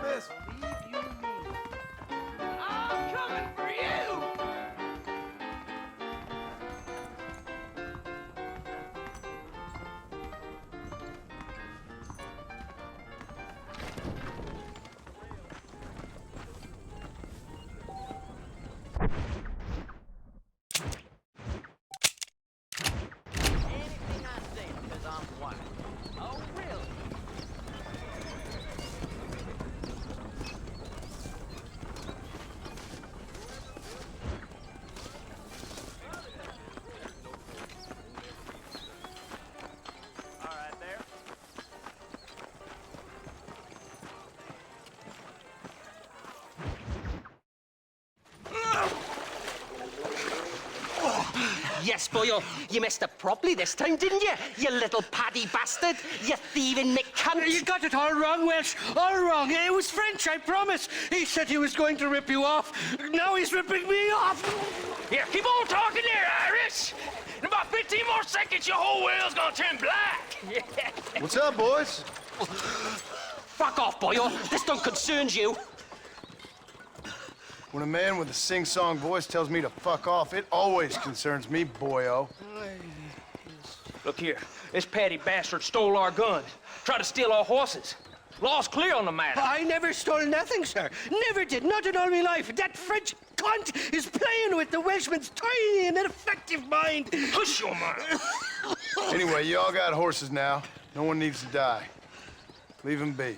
miss. Believe you me. I'm coming for you! Anything I say because I'm white. Oh, really? All right, there. Yes, boyo, you messed up properly this time, didn't you? You little paddy bastard. You thieving McCunt. You got it all wrong, Welsh. All wrong. It was French, I promise. He said he was going to rip you off. Now he's ripping me off. Here, keep on talking there, Irish. In about 15 more seconds, your whole whale's gonna turn black. What's up, boys? Fuck off, boyo. This don't concern you. When a man with a sing-song voice tells me to fuck off, it always concerns me, boyo. Look here, this patty bastard stole our guns, tried to steal our horses. Law's clear on the matter. I never stole nothing, sir. Never did. Not in all my life. That French cunt is playing with the Welshman's tiny and ineffective mind. Hush your mouth. Anyway, you all got horses now. No one needs to die. Leave them be.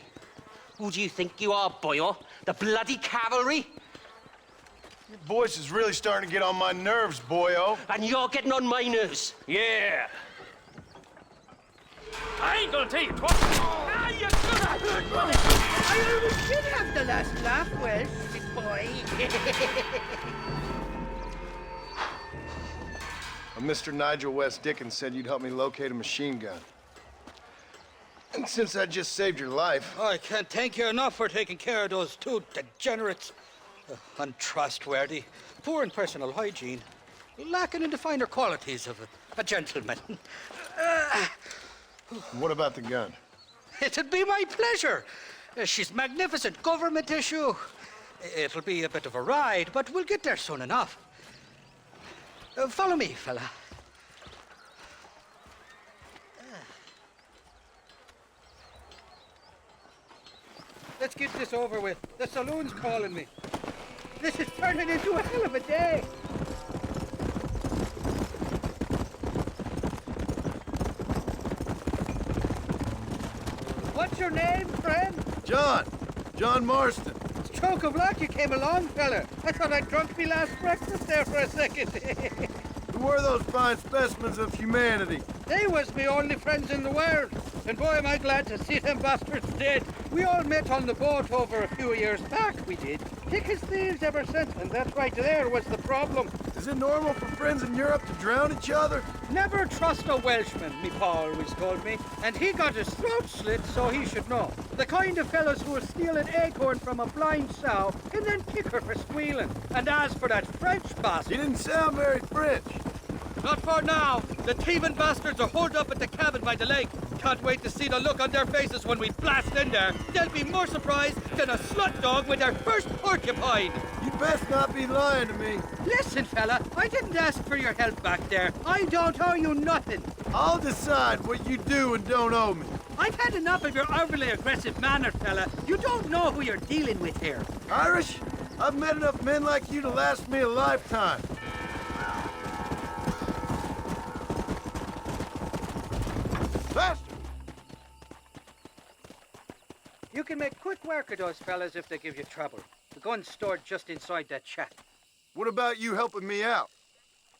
Who do you think you are, boyo? The bloody cavalry? Your voice is really starting to get on my nerves, boyo. And you're getting on my nerves. Yeah. I ain't gonna tell you twice. Ah, you I did have the last laugh, Welsh, big boy. Mr. Nigel West Dickens said you'd help me locate a machine gun. And since I just saved your life... I can't thank you enough for taking care of those two degenerates. Untrustworthy, poor in personal hygiene, lacking in the finer qualities of a gentleman. What about the gun? It'd be my pleasure. She's magnificent, government issue. It'll be a bit of a ride, but we'll get there soon enough. Follow me, fella. Let's get this over with. The saloon's calling me. This is turning into a hell of a day. What's your name, friend? John Marston. Stroke of luck you came along, fella. I thought I'd drunk me last breakfast there for a second. Who were those fine specimens of humanity? They was me only friends in the world. And boy, am I glad to see them bastards dead. We all met on the boat over a few years back, we did. Thick as thieves ever since, and that right there was the problem. Is it normal for friends in Europe to drown each other? Never trust a Welshman, me pa always told me. And he got his throat slit, so he should know. The kind of fellows who will steal an acorn from a blind sow and then kick her for squealing. And as for that French bastard... He didn't sound very French. Not for now. The thieving bastards are holed up at the cabin by the lake. Can't wait to see the look on their faces when we blast in there. They'll be more surprised than a slut dog with their first porcupine. You best not be lying to me. Listen, fella, I didn't ask for your help back there. I don't owe you nothing. I'll decide what you do and don't owe me. I've had enough of your overly aggressive manner, fella. You don't know who you're dealing with here. Irish, I've met enough men like you to last me a lifetime. Faster! You can make quick work of those fellas if they give you trouble. The gun's stored just inside that shack. What about you helping me out?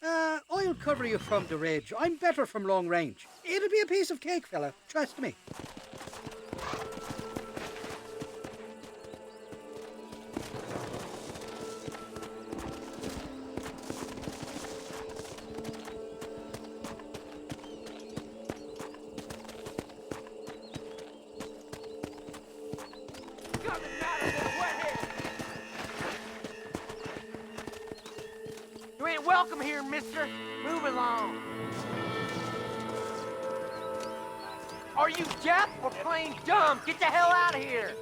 I'll cover you from the ridge. I'm better from long range. It'll be a piece of cake, fella. Trust me. You ain't welcome here, mister. Move along. Are you deaf or plain dumb? Get the hell out of here.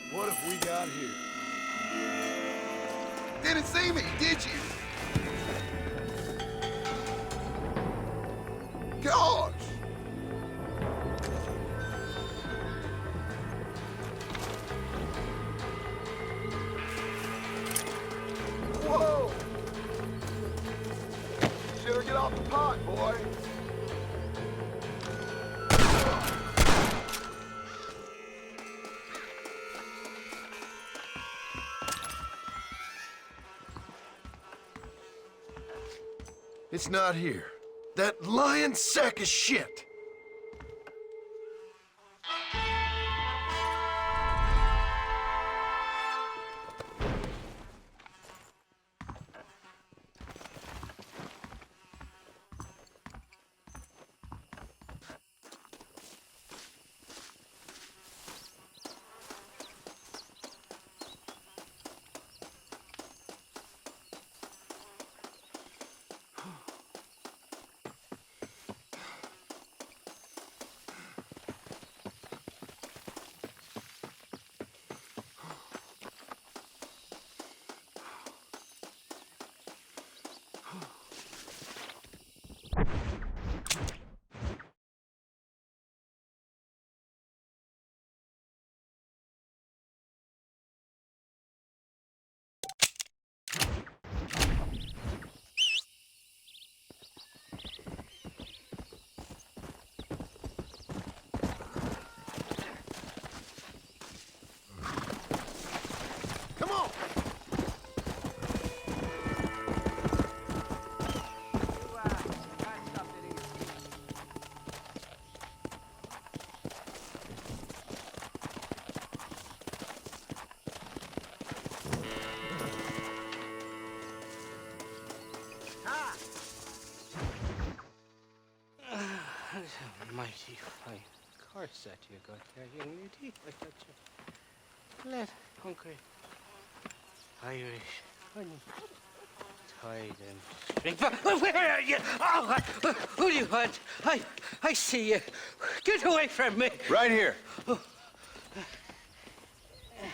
What have we got here? Didn't see me, did you? Gosh! Whoa! Better get off the pot, boy. It's not here. That lying sack of shit! Mighty fine course that you got there, young lady. I thought you let hungry Irish honey tied and string. Where are you? Oh, who do you want? I see you. Get away from me. Right here.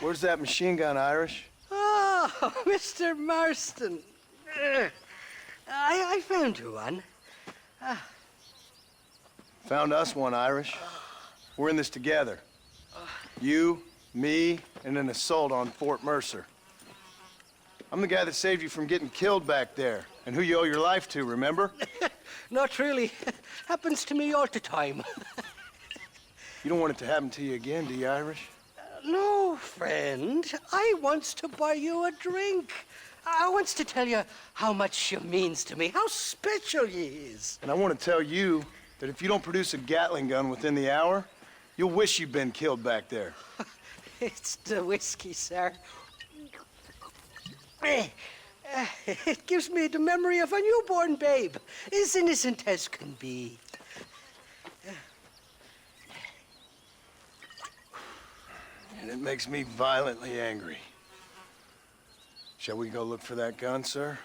Where's that machine gun, Irish? Oh, Mr. Marston. I found you one. Found us one, Irish. We're in this together. You, me, and an assault on Fort Mercer. I'm the guy that saved you from getting killed back there, and who you owe your life to, remember? Not really. Happens to me all the time. You don't want it to happen to you again, do you, Irish? No, friend. I wants to buy you a drink. I wants to tell you how much you means to me, how special you is. And I want to tell you that if you don't produce a Gatling gun within the hour, you'll wish you'd been killed back there. It's the whiskey, sir. It gives me the memory of a newborn babe, as innocent as can be. And it makes me violently angry. Shall we go look for that gun, sir?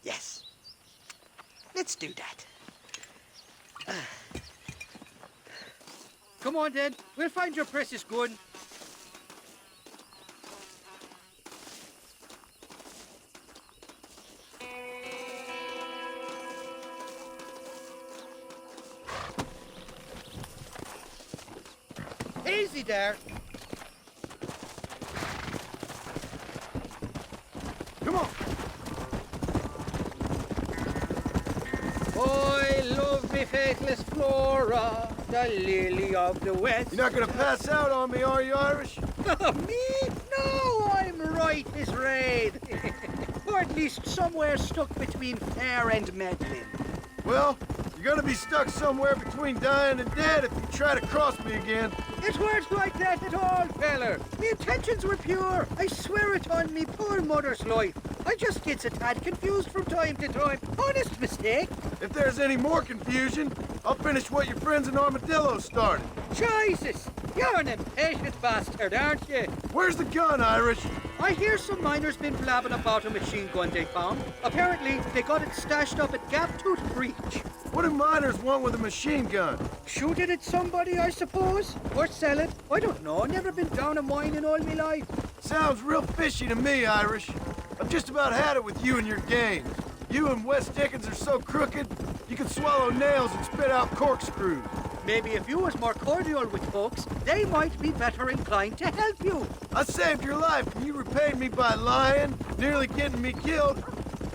Yes. Let's do that. Come on, then. We'll find your precious gun. Easy there. Come on! I love me faithless Flora, the lily of the west. You're not gonna pass out on me, are you, Irish? Me? No, I'm right as rain. Or at least somewhere stuck between fair and meddling. Well, you're gonna be stuck somewhere between dying and dead if you try to cross me again. It weren't like that at all, feller. Me intentions were pure. I swear it on me poor mother's life. I just gets a tad confused from time to time. Honest mistake. If there's any more confusion, I'll finish what your friends in Armadillo started. Jesus, you're an impatient bastard, aren't you? Where's the gun, Irish? I hear some miners been blabbing about a machine gun they found. Apparently, they got it stashed up at Gaptooth Breach. What do miners want with a machine gun? Shoot it at somebody, I suppose? Or sell it? I don't know. Never been down a mine in all my life. Sounds real fishy to me, Irish. I've just about had it with you and your games. You and Wes Dickens are so crooked, you can swallow nails and spit out corkscrews. Maybe if you was more cordial with folks, they might be better inclined to help you. I saved your life and you repaid me by lying, nearly getting me killed.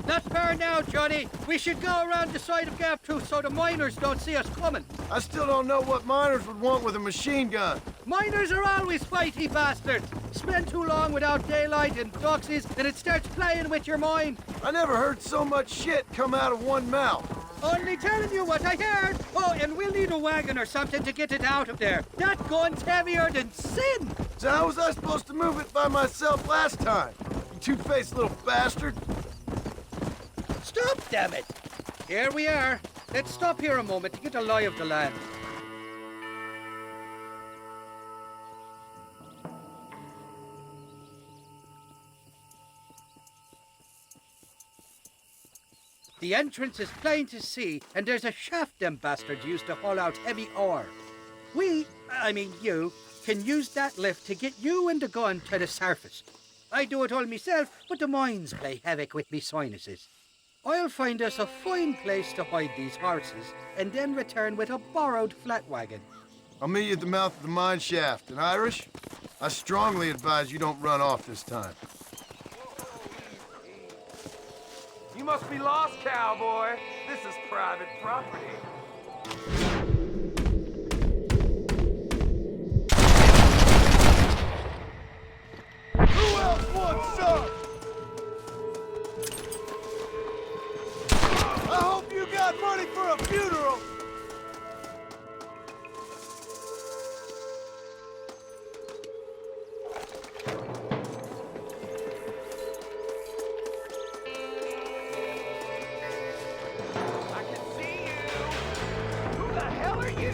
Not far now, Johnny. We should go around the side of Gaptooth so the miners don't see us coming. I still don't know what miners would want with a machine gun. Miners are always fighty bastards. Spend too long without daylight and doxies and it starts playing with your mind. I never heard so much shit come out of one mouth. Only telling you what I heard. Oh, and we'll need a wagon or something to get it out of there. That gun's heavier than sin. So how was I supposed to move it by myself last time? You two-faced little bastard. Stop, damn it. Here we are. Let's stop here a moment to get a lie of the land. The entrance is plain to see, and there's a shaft them bastards used to haul out heavy ore. You, can use that lift to get you and the gun to the surface. I do it all myself, but the mines play havoc with me sinuses. I'll find us a fine place to hide these horses, and then return with a borrowed flat wagon. I'll meet you at the mouth of the mine shaft. And Irish, I strongly advise you don't run off this time. You must be lost, cowboy. This is private property. Who else wants some? I hope you got money for a funeral. I can see you. Who the hell are you?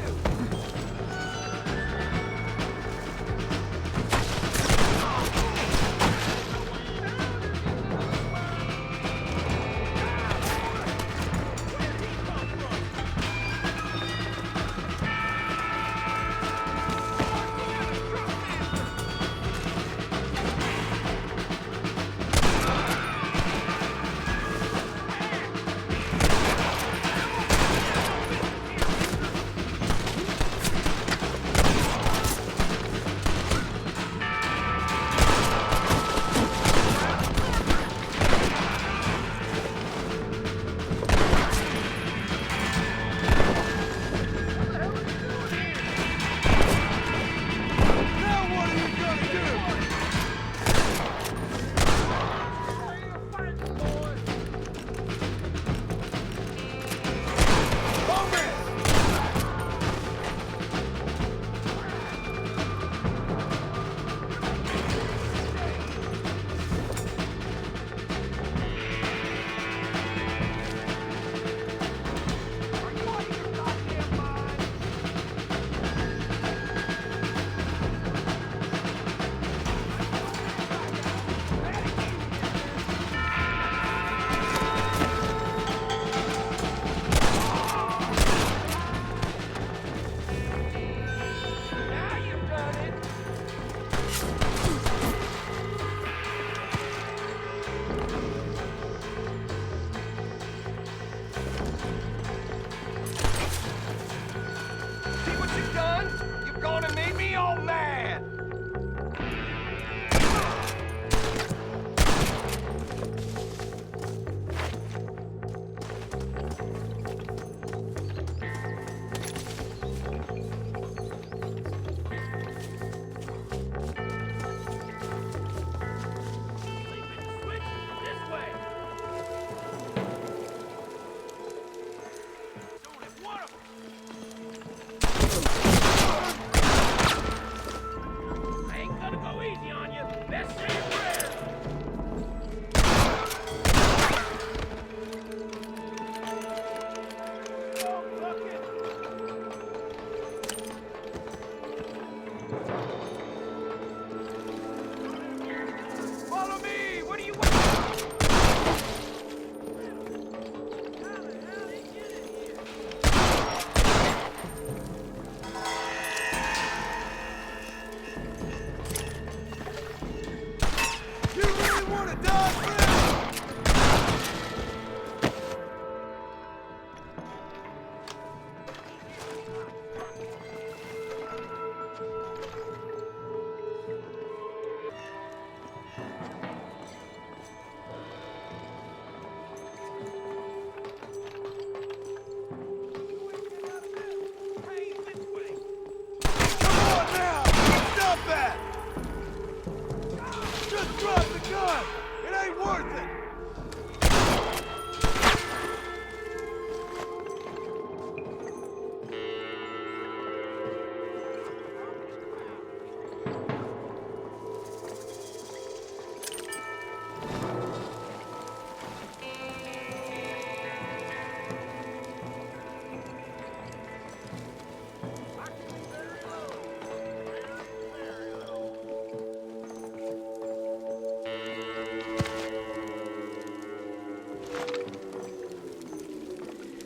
worth it!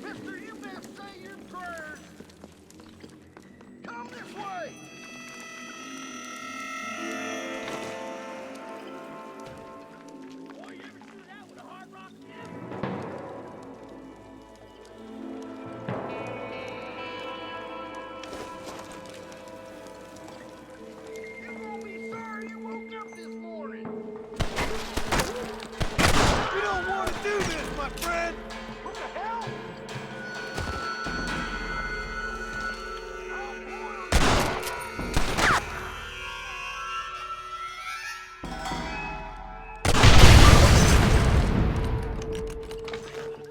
Mister, you best say your prayers. Come this way. Boy, you ever do that with a hard rock chip? You're gonna be sorry you woke up this morning. You don't want to do this, my friend! What the hell?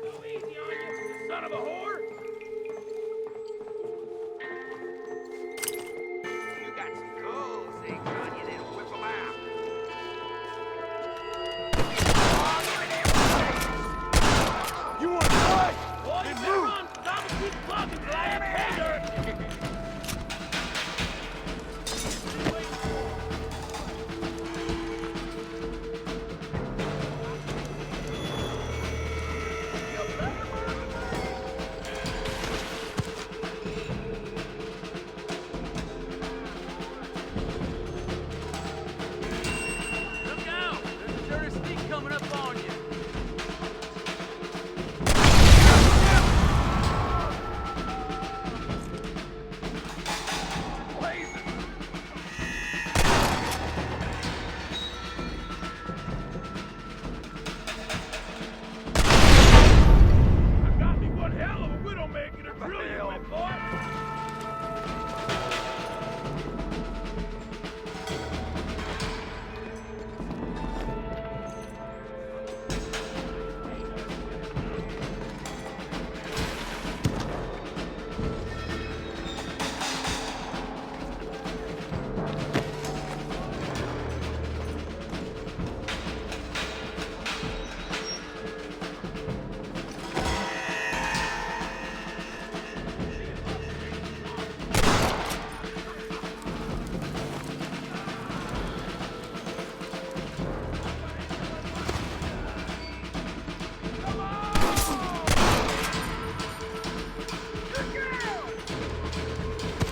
Go easy on you, son of a whore! You got some cool things on you, then whip 'em out. You want to fight? Boy, you better run, 'cause I'm gonna keep plugging till I have pay dirt. Look out! There's a dirty sneak coming up on you. I got me one hell of a widowmaker to drill you with, boy!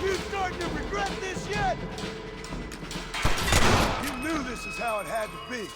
You starting to regret this yet? You knew this is how it had to be.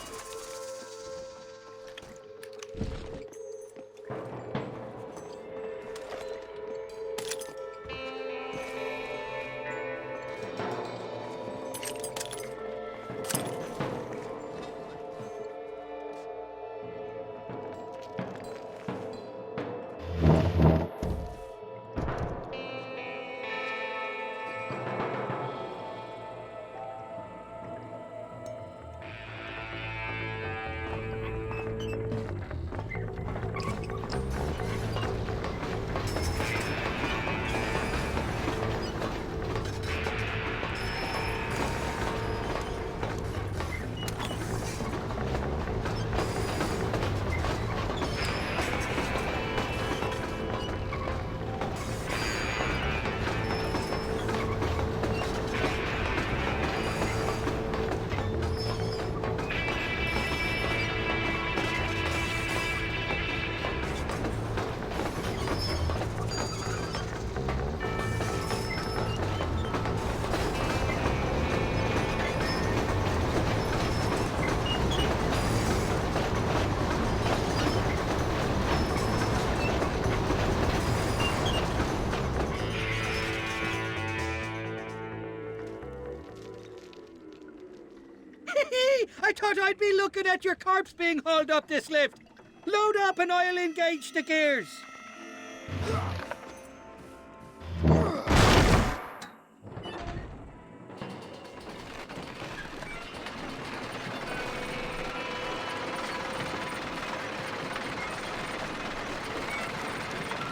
I thought I'd be looking at your corpse being hauled up this lift. Load up and I'll engage the gears.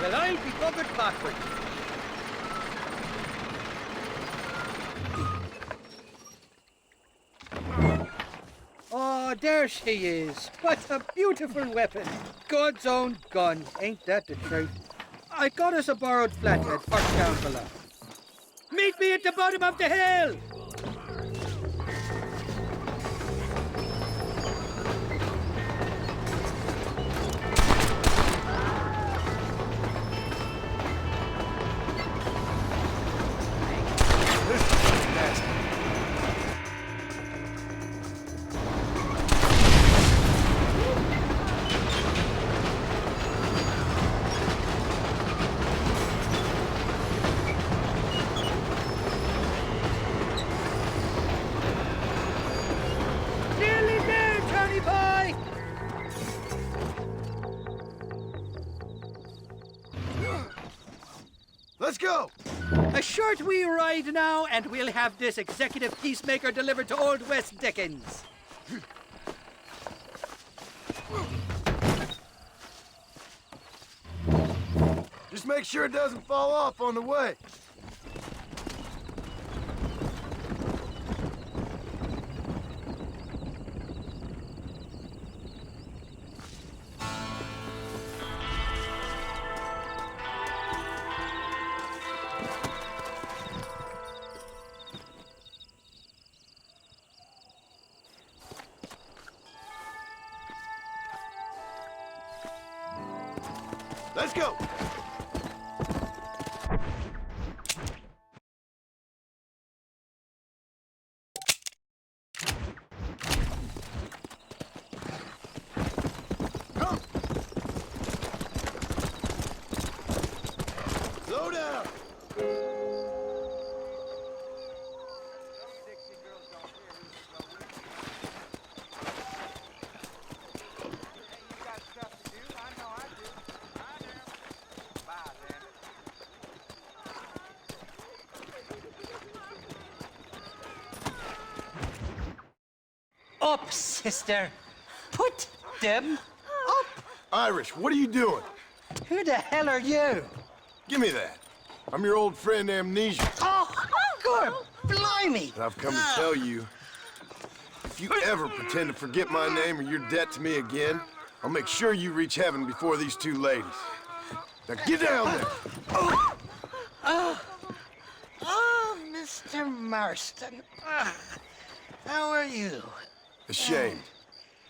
Well, I'll be buggered backwards. Oh, there she is. What a beautiful weapon. God's own gun. Ain't that the truth? I got us a borrowed flathead parked down below. Meet me at the bottom of the hill! Nearly there, Johnny boy! Let's go! A short wee ride now, and we'll have this executive peacemaker delivered to Old West Dickens. Just make sure it doesn't fall off on the way. Let's go! Come! Slow down! Up, sister. Put them up. Irish, what are you doing? Who the hell are you? Give me that. I'm your old friend Amnesia. Oh, good blimey. And I've come to tell you, if you ever pretend to forget my name or your debt to me again, I'll make sure you reach heaven before these two ladies. Now get down there! Oh, Mr. Marston. How are you? Ashamed.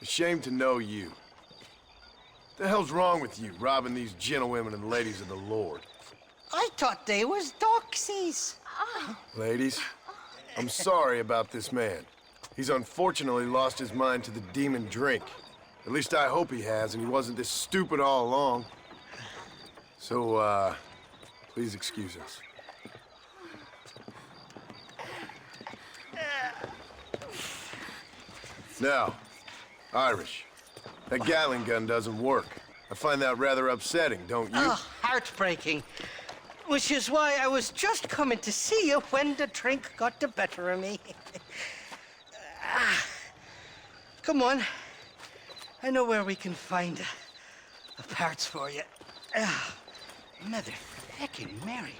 Ashamed to know you. What the hell's wrong with you, robbing these gentlewomen and ladies of the Lord? I thought they was doxies. Ladies, I'm sorry about this man. He's unfortunately lost his mind to the demon drink. At least I hope he has, and he wasn't this stupid all along. So, please excuse us. Now, Irish, that Gatling gun doesn't work. I find that rather upsetting, don't you? Oh, heartbreaking. Which is why I was just coming to see you when the drink got the better of me. Come on. I know where we can find the parts for you. Mother feckin' Mary.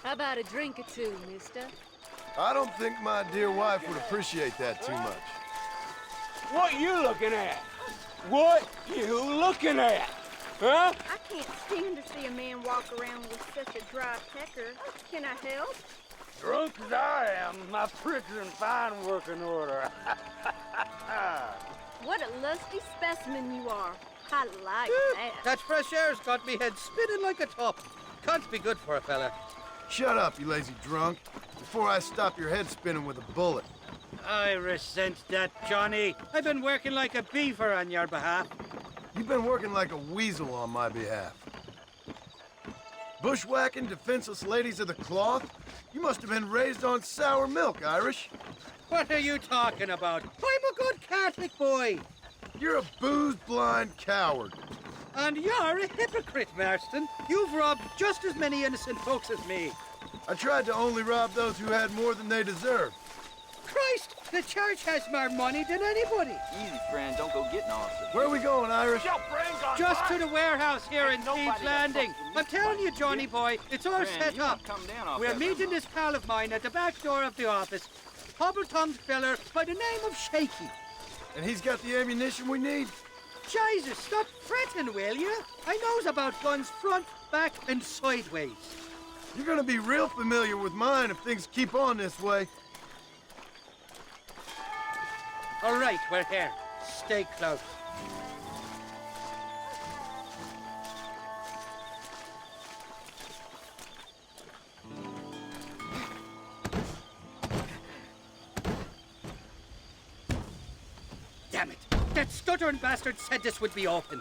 How about a drink or two, mister? I don't think my dear wife would appreciate that too much. What you looking at? What you looking at? Huh? I can't stand to see a man walk around with such a dry pecker. Can I help? Drunk as I am, my pricks are in fine working order. What a lusty specimen you are. I like that. That fresh air's got me head spinning like a top. Can't be good for a fella. Shut up, you lazy drunk, before I stop your head spinning with a bullet. I resent that, Johnny. I've been working like a beaver on your behalf. You've been working like a weasel on my behalf. Bushwhacking defenseless ladies of the cloth? You must have been raised on sour milk, Irish. What are you talking about? I'm a good Catholic boy. You're a booze-blind coward. And you're a hypocrite, Marston. You've robbed just as many innocent folks as me. I tried to only rob those who had more than they deserved. Cry Christ! The church has more money than anybody. Easy, friend. Don't go getting officer. Where are we going, Irish? Your brain's on Just fire. to the warehouse here in Nobody Thieves got Landing. fucking I'm telling you, Johnny boy, it's all Friend, set you up. wanna come down off We're that meeting river. this pal of mine at the back door of the office. Hobble-tongued feller by the name of Shaky. And he's got the ammunition we need? Jesus, stop fretting, will you? I knows about guns front, back, and sideways. You're gonna be real familiar with mine if things keep on this way. All right, we're here. Stay close. Damn it! That stuttering bastard said this would be open.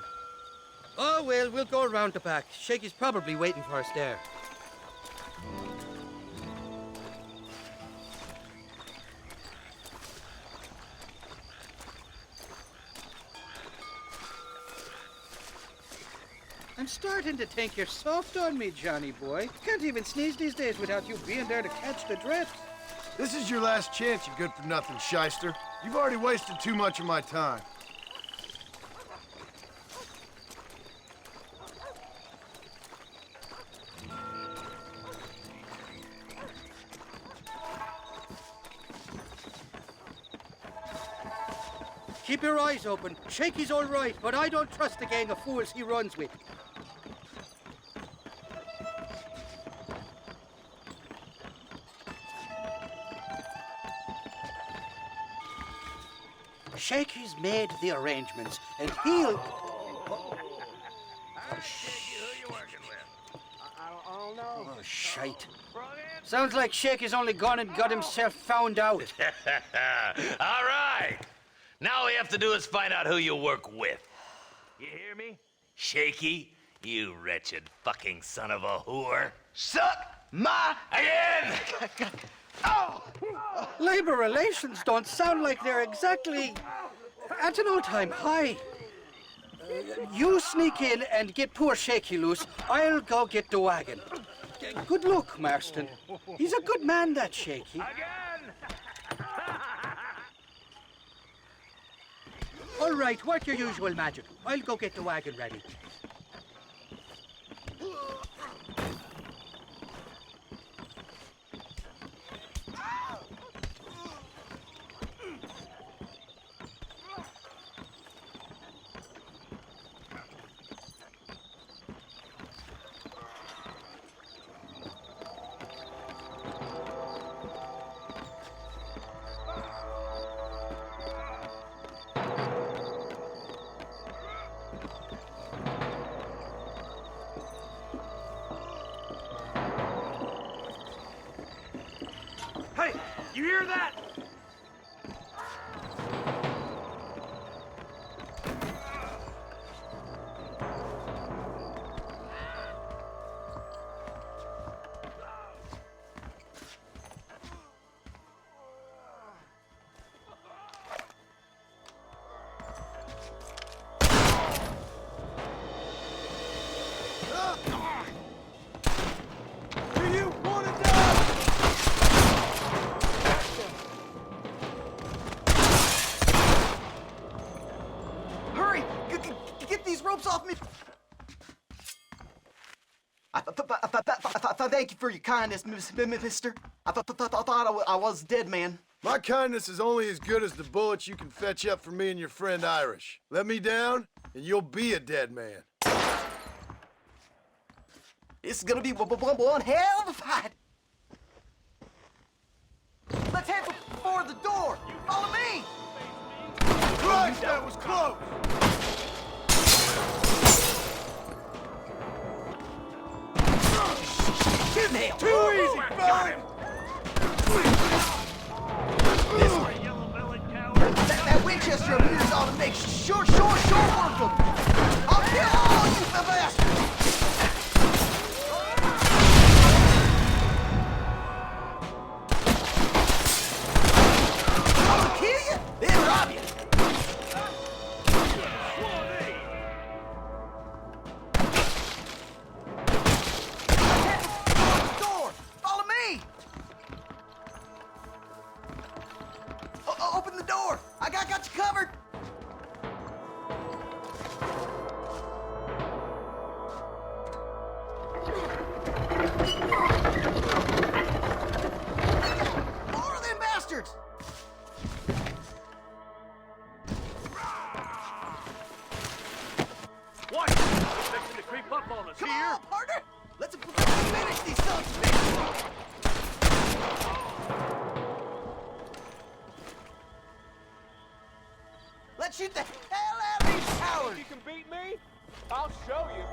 Oh, well, we'll go around the back. Shaky's probably waiting for us there. I'm starting to think you're soft on me, Johnny boy. Can't even sneeze these days without you being there to catch the drift. This is your last chance, you good-for-nothing shyster. You've already wasted too much of my time. Keep your eyes open. Shaky's all right, but I don't trust the gang of fools he runs with. Shaky's made the arrangements, and he'll... Oh, shite. Sounds like Shaky's only gone and got himself found out. All right. Now all we have to do is find out who you work with. You hear me? Shaky, you wretched fucking son of a whore. Suck my again! Oh! Labor relations don't sound like they're exactly at an all-time high. You sneak in and get poor Shaky loose. I'll go get the wagon. Good luck, Marston. He's a good man, that Shaky. All right, work your usual magic. I'll go get the wagon ready. Hey, you hear that? Do you want to die? Hurry! Get these ropes off me! I thank you for your kindness, mister. I thought I was dead, man. My kindness is only as good as the bullets you can fetch up for me and your friend Irish. Let me down, and you'll be a dead man. This is gonna be one hell of a fight. Let's head for the door. Follow me. Christ, that was close! Shoot him. Too easy, fella! That Winchester of yours ought to make short work of him. I'll kill all you bastards. I'll kill you, then rob you. Door. Follow me. covered! More of them bastards! What? They're fixing to creep up on us Come here. on, partner! Let's finish these sons of bitches! Let's shoot the hell out of these cowards! You can beat me? I'll show you.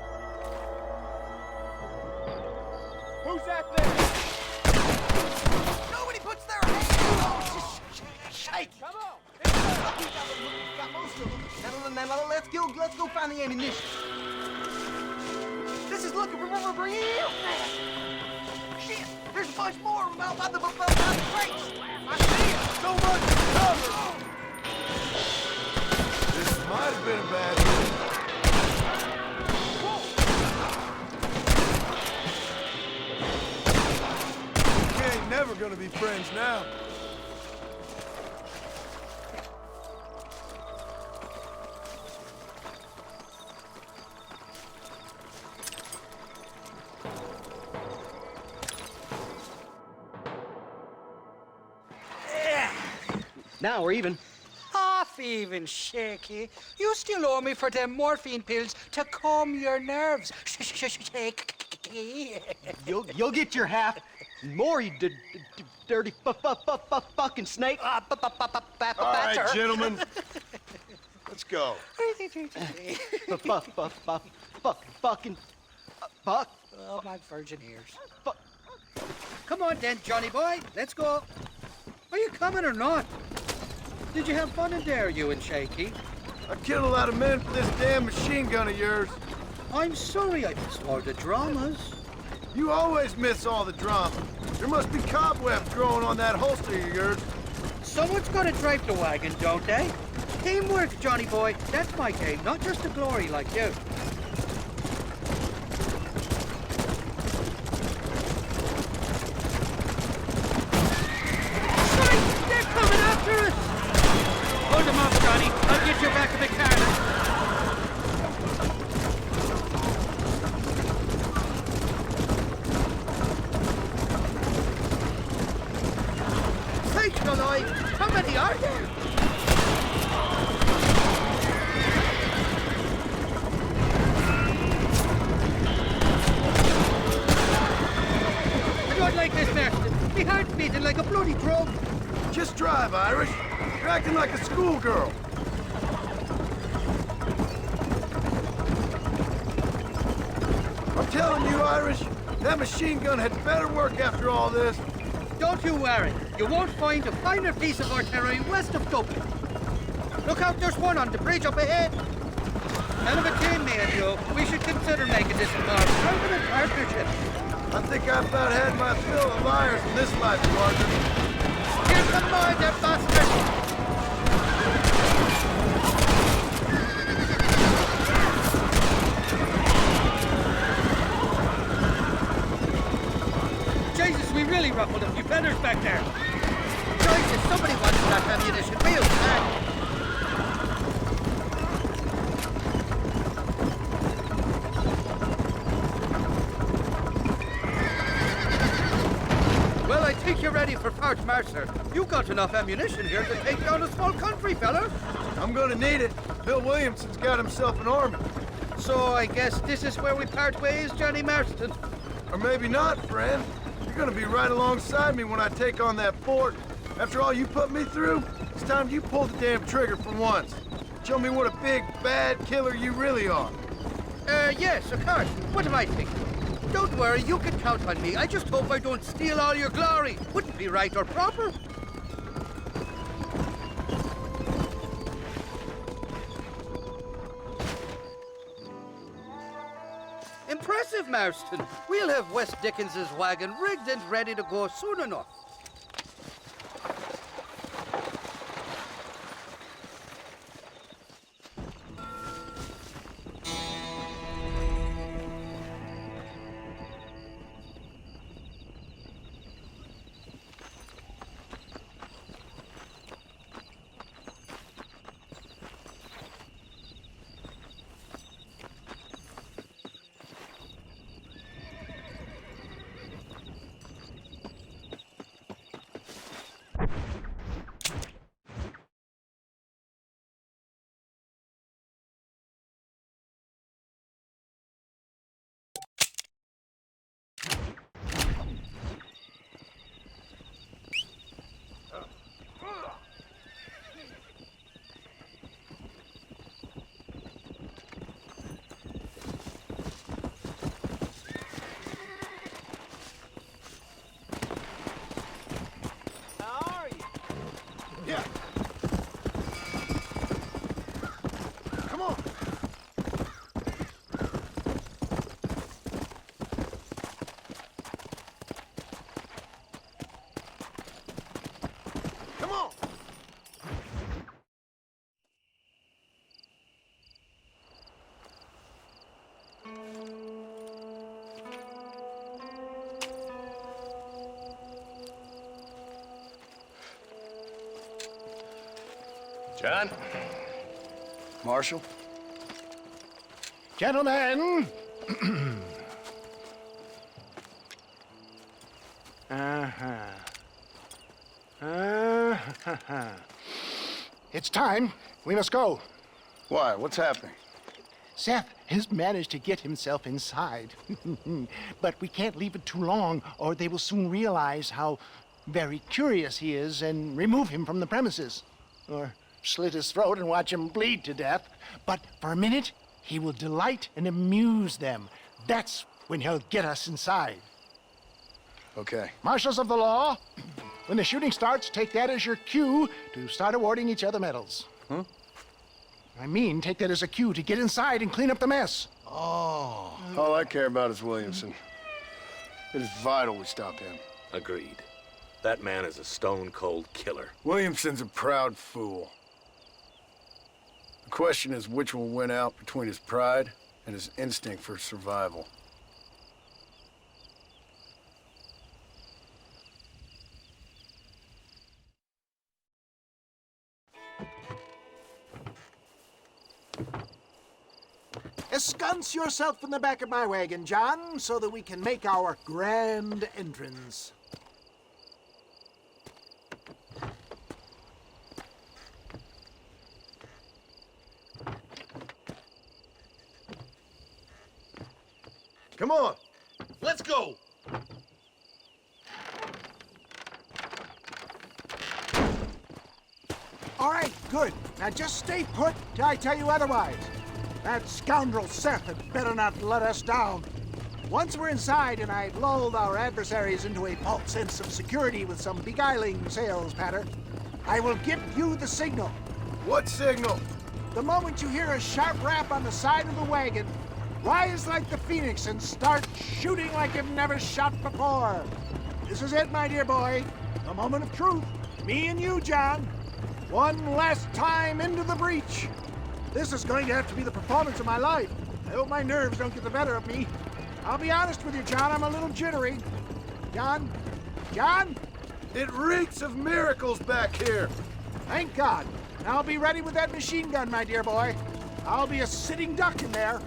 Who's that there? Nobody puts their hands on! Shake! Come on. Got most of them. Now, let's go find the ammunition. This is looking real fast. Shit, there's a bunch more of them out by the crates. I see it. So much cover! This might have been a bad move. We ain't never gonna be friends now. Now we're even. Half even, Shaky. You still owe me for them morphine pills to calm your nerves. Shaky. You'll get your half. More, you dirty fucking snake. All right, gentlemen. Let's go. Fucking. Fuck. Oh, my virgin ears. Come on then, Johnny boy. Let's go. Are you coming or not? Did you have fun in there, you and Shaky? I killed a lot of men for this damn machine gun of yours. I'm sorry I missed all the dramas. You always miss all the drama. There must be cobwebs growing on that holster of yours. Someone's got to drive the wagon, don't they? Teamwork, Johnny boy. That's my game, not just the glory like you. They're coming after us! Hold them off, Johnny. I'll get you back to the car. Take alive! How many are there? I don't like this, Marston. My heart's beating like a bloody drum. Just drive, Irish. You're acting like a schoolgirl. I'm telling you, Irish, that machine gun had better work after all this. Don't you worry. You won't find a finer piece of artillery west of Dublin. Look out, there's one on the bridge up ahead. Hell of a team, me and you. We should consider making this a permanent partnership. I think I've about had my fill of liars in this life, partner. Here come more, you bastard! Jesus, we really ruffled a few feathers back there. Jesus, somebody wants that ammunition real bad. Well, I think you're ready for Fort Mercer. You got enough ammunition here to take down a small country, fella. I'm gonna need it. Bill Williamson's got himself an army. So I guess this is where we part ways, Johnny Marston. Or maybe not, friend. You're gonna be right alongside me when I take on that fort. After all you put me through, it's time you pull the damn trigger for once. Show me what a big, bad killer you really are. Yes, of course. What am I thinking? Don't worry, you can count on me. I just hope I don't steal all your glory. Wouldn't be right or proper. Impressive, Marston. We'll have West Dickens's wagon rigged and ready to go soon enough. John? Marshal? Gentlemen! It's time. We must go. Why? What's happening? Seth has managed to get himself inside. But we can't leave it too long, or they will soon realize how very curious he is and remove him from the premises. Or slit his throat and watch him bleed to death. But for a minute, he will delight and amuse them. That's when he'll get us inside. Okay. Marshals of the law, when the shooting starts, take that as your cue to start awarding each other medals. Huh? I mean, take that as a cue to get inside and clean up the mess. Oh. All I care about is Williamson. It is vital we stop him. Agreed. That man is a stone-cold killer. Williamson's a proud fool. The question is which will win out between his pride and his instinct for survival. Ensconce yourself in the back of my wagon, John, so that we can make our grand entrance. Come on, let's go. All right, good. Now just stay put till I tell you otherwise. That scoundrel Seth had better not let us down. Once we're inside and I've lulled our adversaries into a false sense of security with some beguiling sales patter, I will give you the signal. What signal? The moment you hear a sharp rap on the side of the wagon, rise like the phoenix and start shooting like you've never shot before. This is it, my dear boy. The moment of truth. Me and you, John. One last time into the breach. This is going to have to be the performance of my life. I hope my nerves don't get the better of me. I'll be honest with you, John, I'm a little jittery. John? John? It reeks of miracles back here. Thank God. Now I'll be ready with that machine gun, my dear boy. I'll be a sitting duck in there.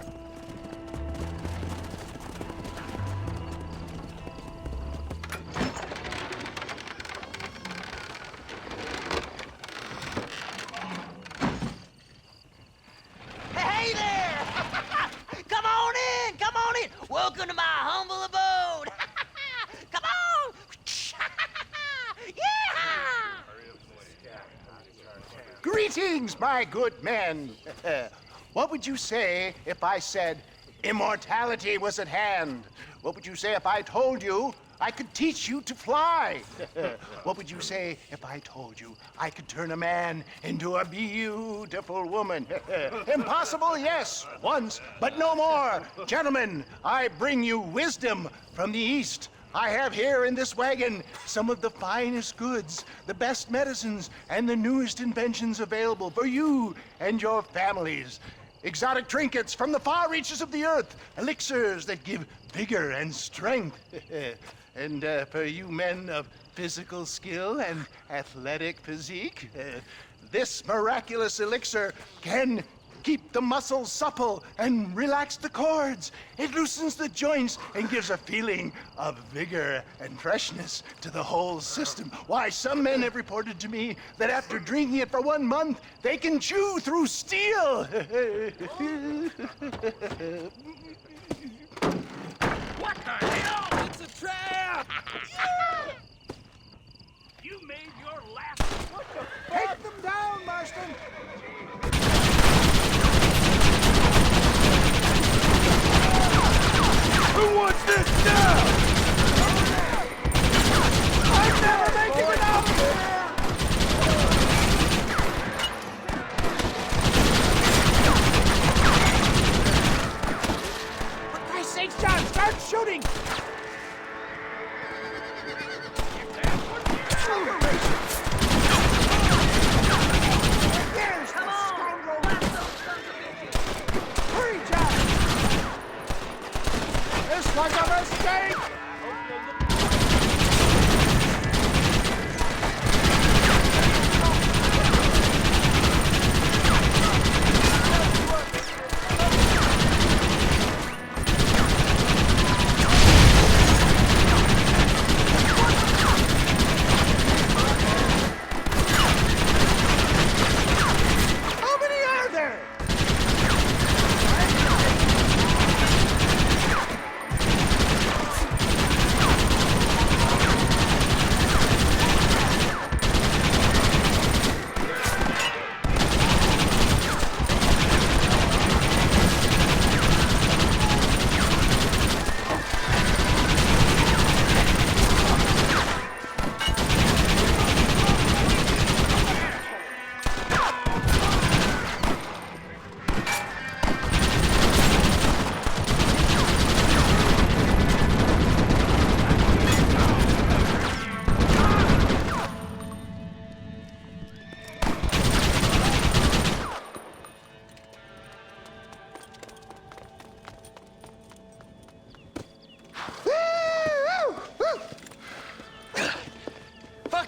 Hey there! Come on in! Come on in! Welcome to my humble abode! Come on! Yeah! Greetings, my good men. What would you say if I said immortality was at hand? What would you say if I told you I could teach you to fly? What would you say if I told you I could turn a man into a beautiful woman? Impossible, yes, once, but no more. Gentlemen, I bring you wisdom from the East. I have here in this wagon some of the finest goods, the best medicines, and the newest inventions available for you and your families. Exotic trinkets from the far reaches of the earth, elixirs that give vigor and strength. And for you men of physical skill and athletic physique, this miraculous elixir can keep the muscles supple and relax the cords. It loosens the joints and gives a feeling of vigor and freshness to the whole system. Why, some men have reported to me that after drinking it for 1 month, they can chew through steel. What the hell? It's a trap! You made your last... What the fuck? Take them down, Marston! Who wants this now? I'm never making it out of here! For Christ's sake, John, start shooting! There's the scoundrel! Hurry, John! This was a mistake!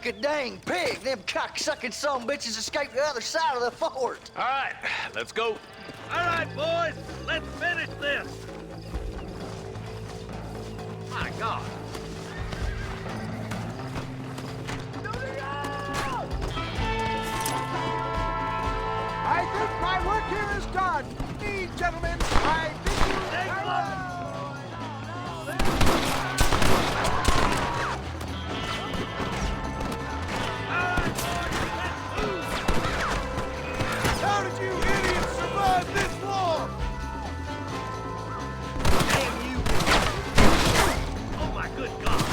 a dang pig. Them cocksucking son bitches escaped the other side of the fort. All right, let's go. All right, boys, let's finish this. My God. I think my work here is done. Me, gentlemen, I bid you farewell. How did you idiots survive this long? Damn you. Oh, my good God.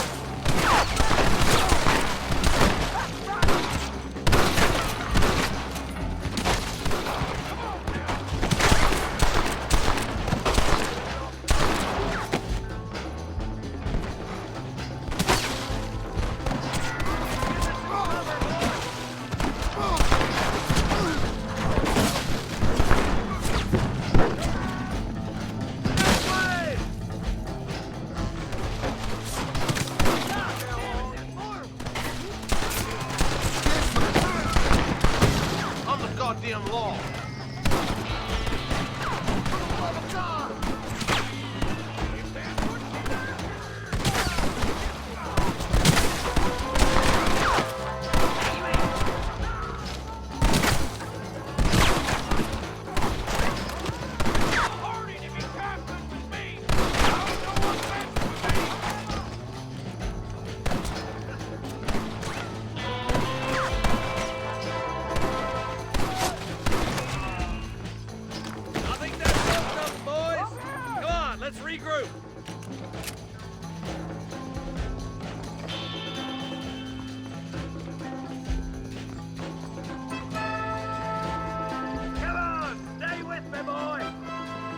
I'm the goddamn law. I think that's most of them, boys. Come on, let's regroup. Come on, stay with me, boy.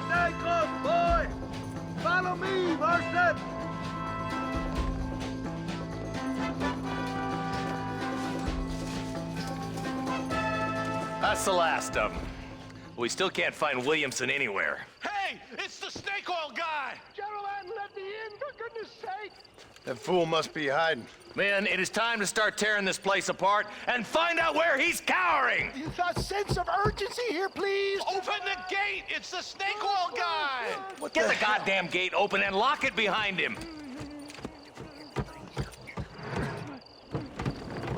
Stay close, boy. Follow me, Marston. That's the last of them. We still can't find Williamson anywhere. Hey, it's the snake oil guy! Gentlemen, let me in, for goodness sake. That fool must be hiding. Men, it is time to start tearing this place apart and find out where he's cowering! A sense of urgency here, please. Open the gate! It's the snake oil guy! Get the goddamn gate open and lock it behind him!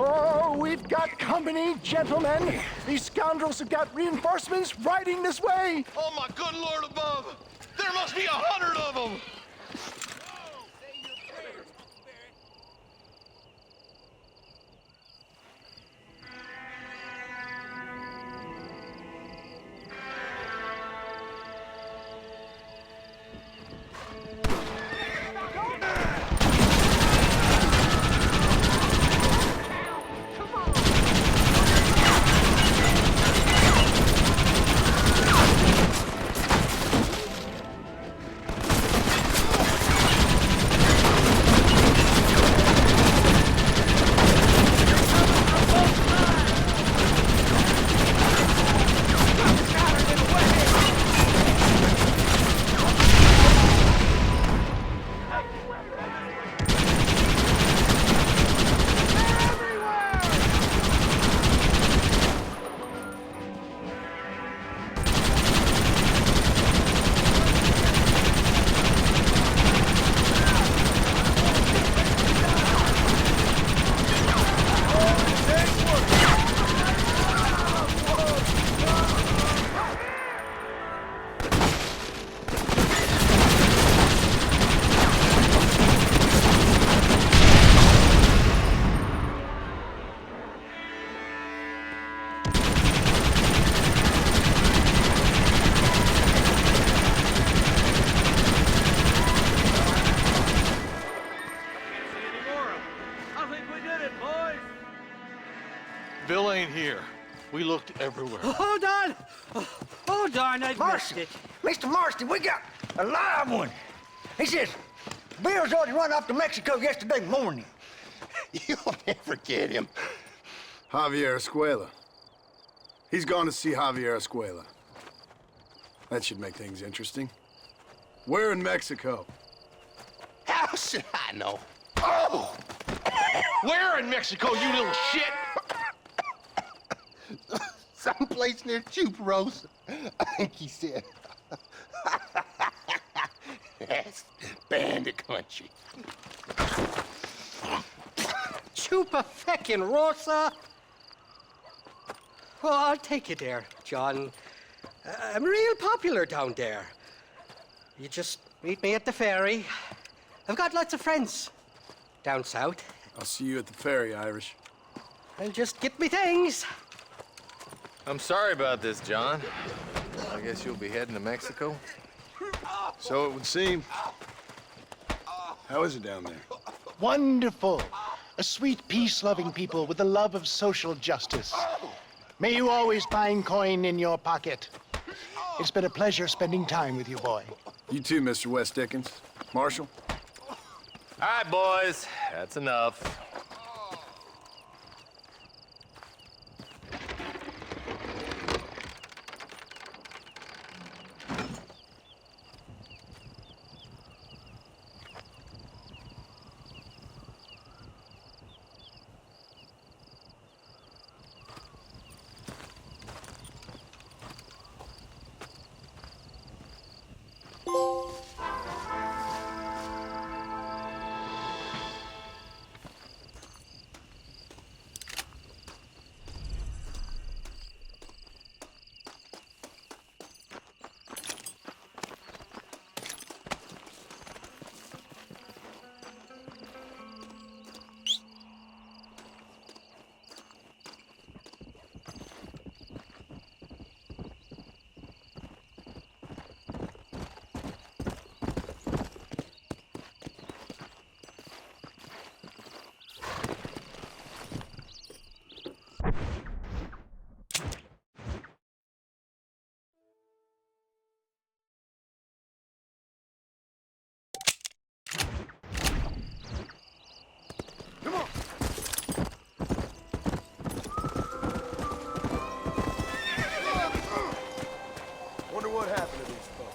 Oh, we've got company, gentlemen. These scoundrels have got reinforcements riding this way. Oh my good Lord above! There must be 100 of them! Bill ain't here. We looked everywhere. Hold on! Oh, darn, I missed it. Mr. Marston, we got a live one. He says, Bill's already run off to Mexico yesterday morning. You'll never get him. Javier Escuela. He's gone to see Javier Escuela. That should make things interesting. Where in Mexico? How should I know? Oh! Where in Mexico, you little shit? Someplace near Chuparos, I think he said. Yes, bandit country. Chupa feckin' Rosa. Well, I'll take you there, John. I'm real popular down there. You just meet me at the ferry. I've got lots of friends down south. I'll see you at the ferry, Irish. And just get me things. I'm sorry about this, John. I guess you'll be heading to Mexico? So it would seem. How is it down there? Wonderful. A sweet, peace-loving people with the love of social justice. May you always find coin in your pocket. It's been a pleasure spending time with you, boy. You too, Mr. West Dickens. Marshal? All right, boys. That's enough. Wonder what happened to these folks.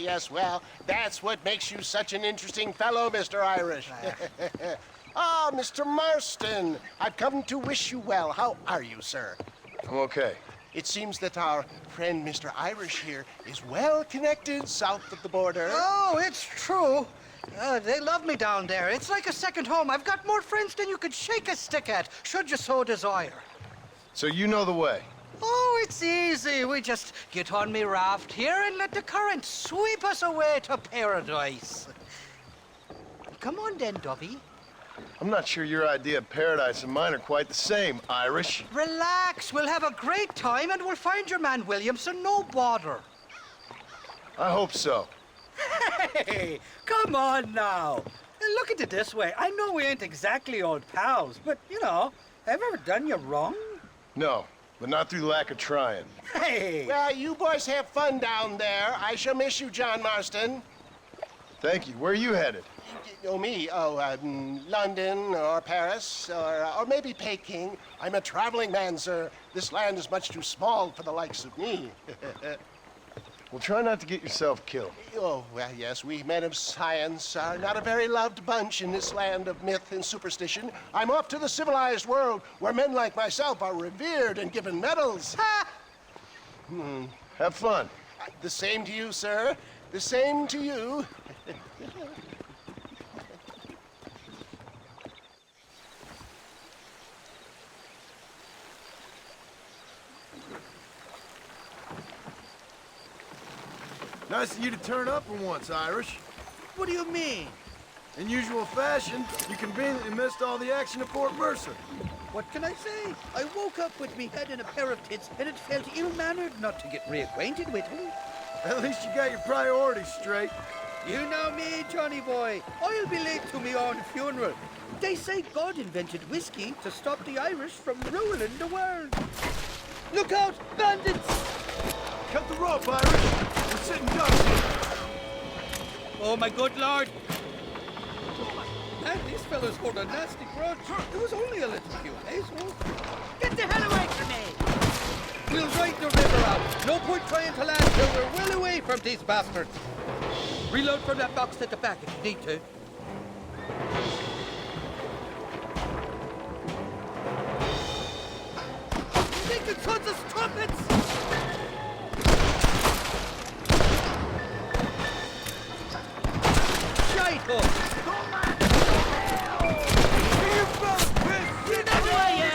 Yes, well, that's what makes you such an interesting fellow, Mr. Irish. Ah, Mr. Marston, I've come to wish you well. How are you, sir? I'm okay. It seems that our friend Mr. Irish here is well connected south of the border. Oh, it's true. They love me down there. It's like a second home. I've got more friends than you could shake a stick at, should you so desire. So you know the way? Oh, it's easy. We just get on me raft here and let the current sweep us away to paradise. Come on then, Dubby. I'm not sure your idea of paradise and mine are quite the same, Irish. Relax. We'll have a great time and we'll find your man Williamson, no bother. I hope so. Hey, come on now. Look at it this way. I know we ain't exactly old pals, but, you know, have I ever done you wrong? No, but not through lack of trying. Hey! Well, you boys have fun down there. I shall miss you, John Marston. Thank you. Where are you headed? Oh, me? Oh, London or Paris or maybe Peking. I'm a traveling man, sir. This land is much too small for the likes of me. Well, try not to get yourself killed. Oh, well, yes, we men of science are not a very loved bunch in this land of myth and superstition. I'm off to the civilized world where men like myself are revered and given medals. Ha! Have fun. The same to you, sir. The same to you. Nice of you to turn up for once, Irish. What do you mean? In usual fashion, you conveniently missed all the action at Fort Mercer. What can I say? I woke up with me head in a pair of tits, and it felt ill-mannered not to get reacquainted with him. At least you got your priorities straight. You know me, Johnny boy. I'll be late to my own funeral. They say God invented whiskey to stop the Irish from ruling the world. Look out, bandits! Cut the rope, Irish. We're sitting ducks here. Oh, my good lord. Man, this fellas hold a nasty grudge. It was only a little few pesos. Get the hell away from me! We'll ride the river out. No point trying to land till we're well away from these bastards. Reload from that box at the back if you need to. Naked sons of trumpets! Shite up! You know who I am!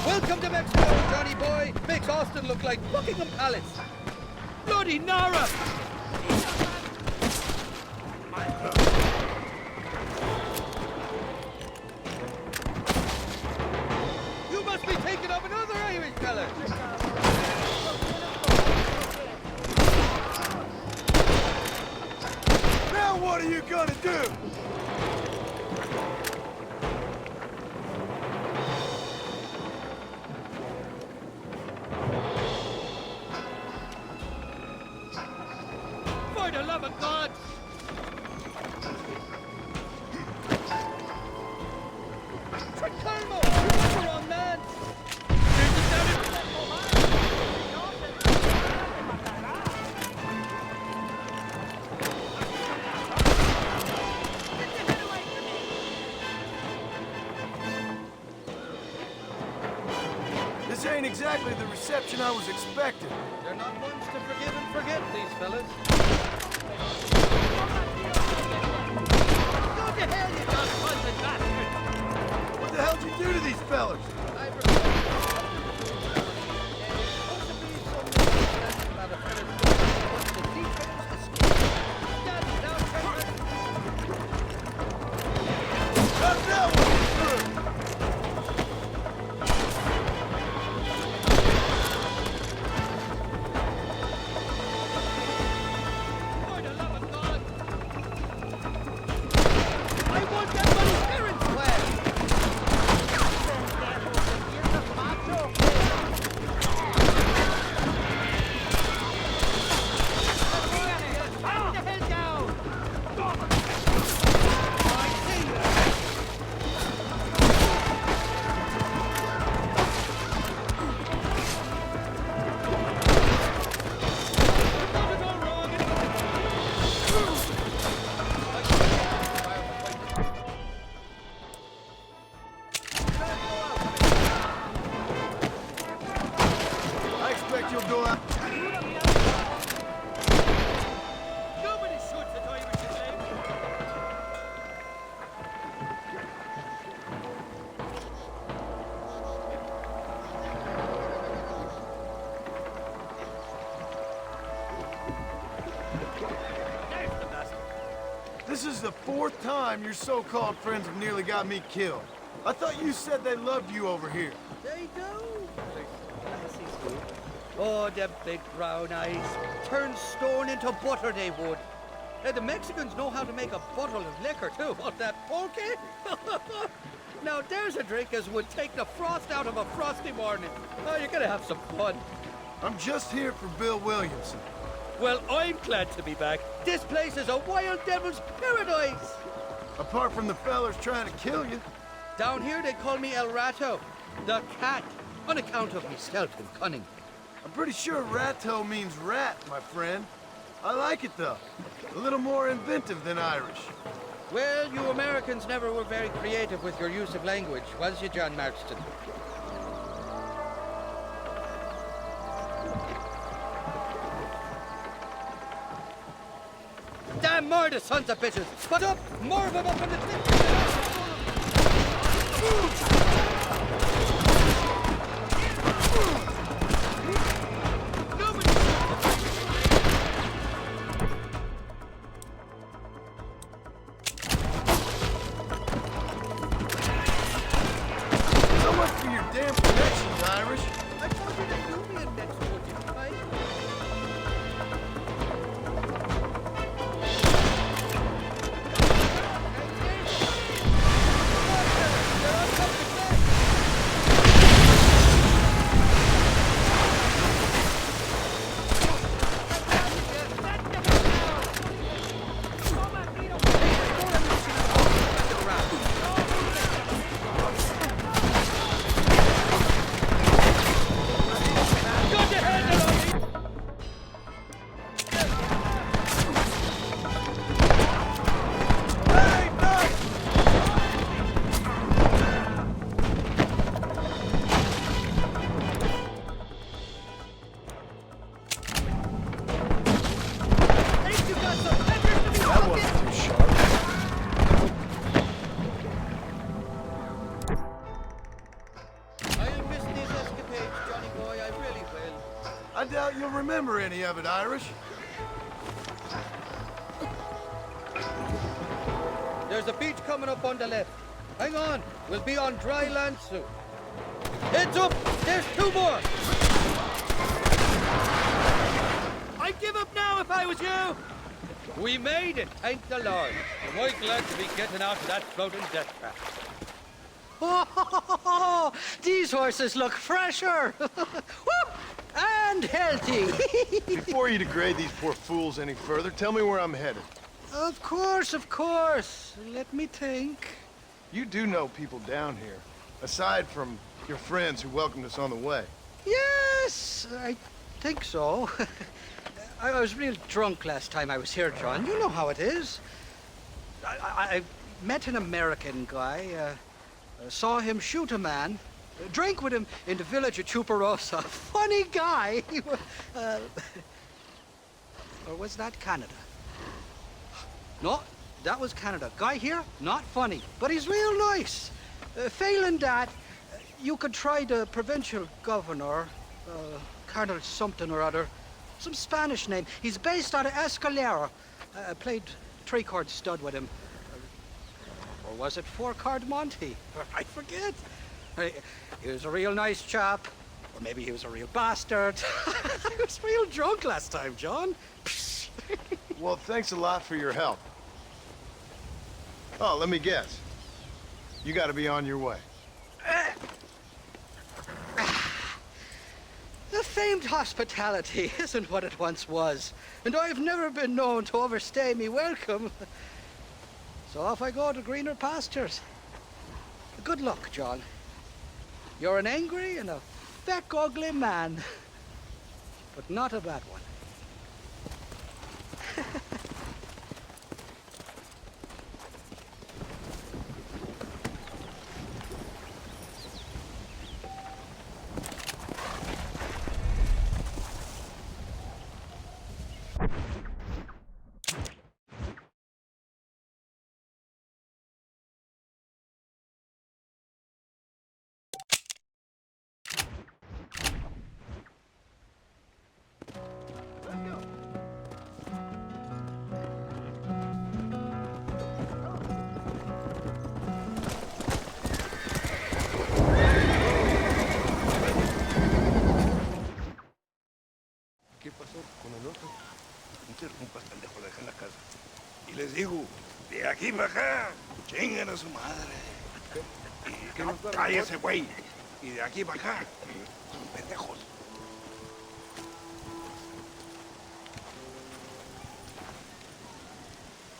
Welcome to Mexico, Johnny boy. Makes Austin look like Buckingham Palace. Bloody Nara! You must be taking up another Irish fella. Now what are you gonna do? For the love of God! Tricarmo! You're on man! This ain't exactly the reception I was expecting. They're not ones to forgive and forget, these fellas. Go to hell, you dog-punching bastard! What the hell did you do to these fellas? I expect you'll go out. Nobody shoots at Irish leg. This is the fourth time your so-called friends have nearly got me killed. I thought you said they loved you over here. They do. Oh, them big brown eyes. Turn stone into butter, they would. The Mexicans know how to make a bottle of liquor, too. What, that pulque? Now, there's a drink as would take the frost out of a frosty morning. Oh, you're gonna have some fun. I'm just here for Bill Williamson. Well, I'm glad to be back. This place is a wild devil's paradise. Apart from the fellers trying to kill you. Down here, they call me El Rato, the cat, on account of me stealth and cunning. I'm pretty sure Rato means rat, my friend. I like it, though. A little more inventive than Irish. Well, you Americans never were very creative with your use of language, was you, John Marston? Damn murder, sons of bitches! Put up! More of them up in the thick! So much for your damn connections, Irish. I told you they knew me in Mexico, didn't I? of it, Irish. There's a beach coming up on the left. Hang on, we'll be on dry land soon. Heads up, there's 2 more. I'd give up now if I was you. We made it, thank the Lord. Am I glad to be getting out of that floating death trap. Oh, these horses look fresher. Whoop, and healthy. Before you degrade these poor fools any further, tell me where I'm headed. Of course, of course. Let me think. You do know people down here, aside from your friends who welcomed us on the way. Yes, I think so. I was real drunk last time I was here, John. You know how it is. I met an American guy, saw him shoot a man, drank with him in the village of Chuparosa. Funny guy. Or was that Canada? No, that was Canada. Guy here, not funny, but he's real nice. Failing that, you could try the provincial governor, Colonel something or other. Some Spanish name. He's based out of Escalera. Played 3-card stud with him. Or was it 4-card Monty? I forget. He was a real nice chap. Or maybe he was a real bastard. I was real drunk last time, John. Well, thanks a lot for your help. Oh, let me guess. You gotta be on your way. The famed hospitality isn't what it once was, and I've never been known to overstay me welcome. So off I go to greener pastures. Good luck, John. You're an angry and a feck ugly man, but not a bad one. ¿Qué pasó con el otro? No interrumpas, pendejo, deja la casa. Y les digo, de aquí para acá, chingan a su madre. Cállese, güey. Y de aquí para acá, pendejos.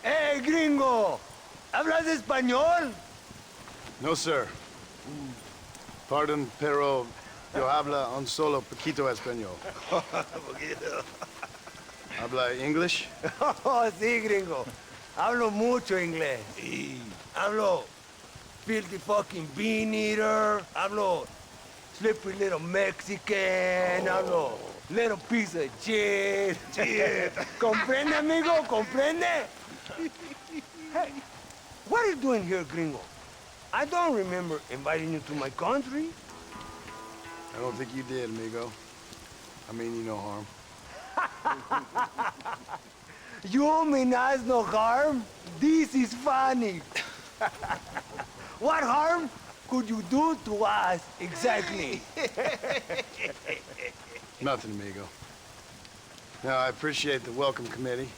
¡Eh, gringo! ¿Hablas español? No, sir. Pardon, pero yo habla un solo poquito español. ¿Habla English? Oh, sí, gringo. Hablo mucho inglés. Sí. Hablo filthy fucking bean eater. Hablo slippery little Mexican. Hablo little piece of shit. Shit. ¿Comprende, amigo? ¿Comprende? Hey, what are you doing here, gringo? I don't remember inviting you to my country. I don't think you did, amigo. I mean you no harm. You mean us no harm? This is funny. What harm could you do to us exactly? Nothing, amigo. Now, I appreciate the welcome committee,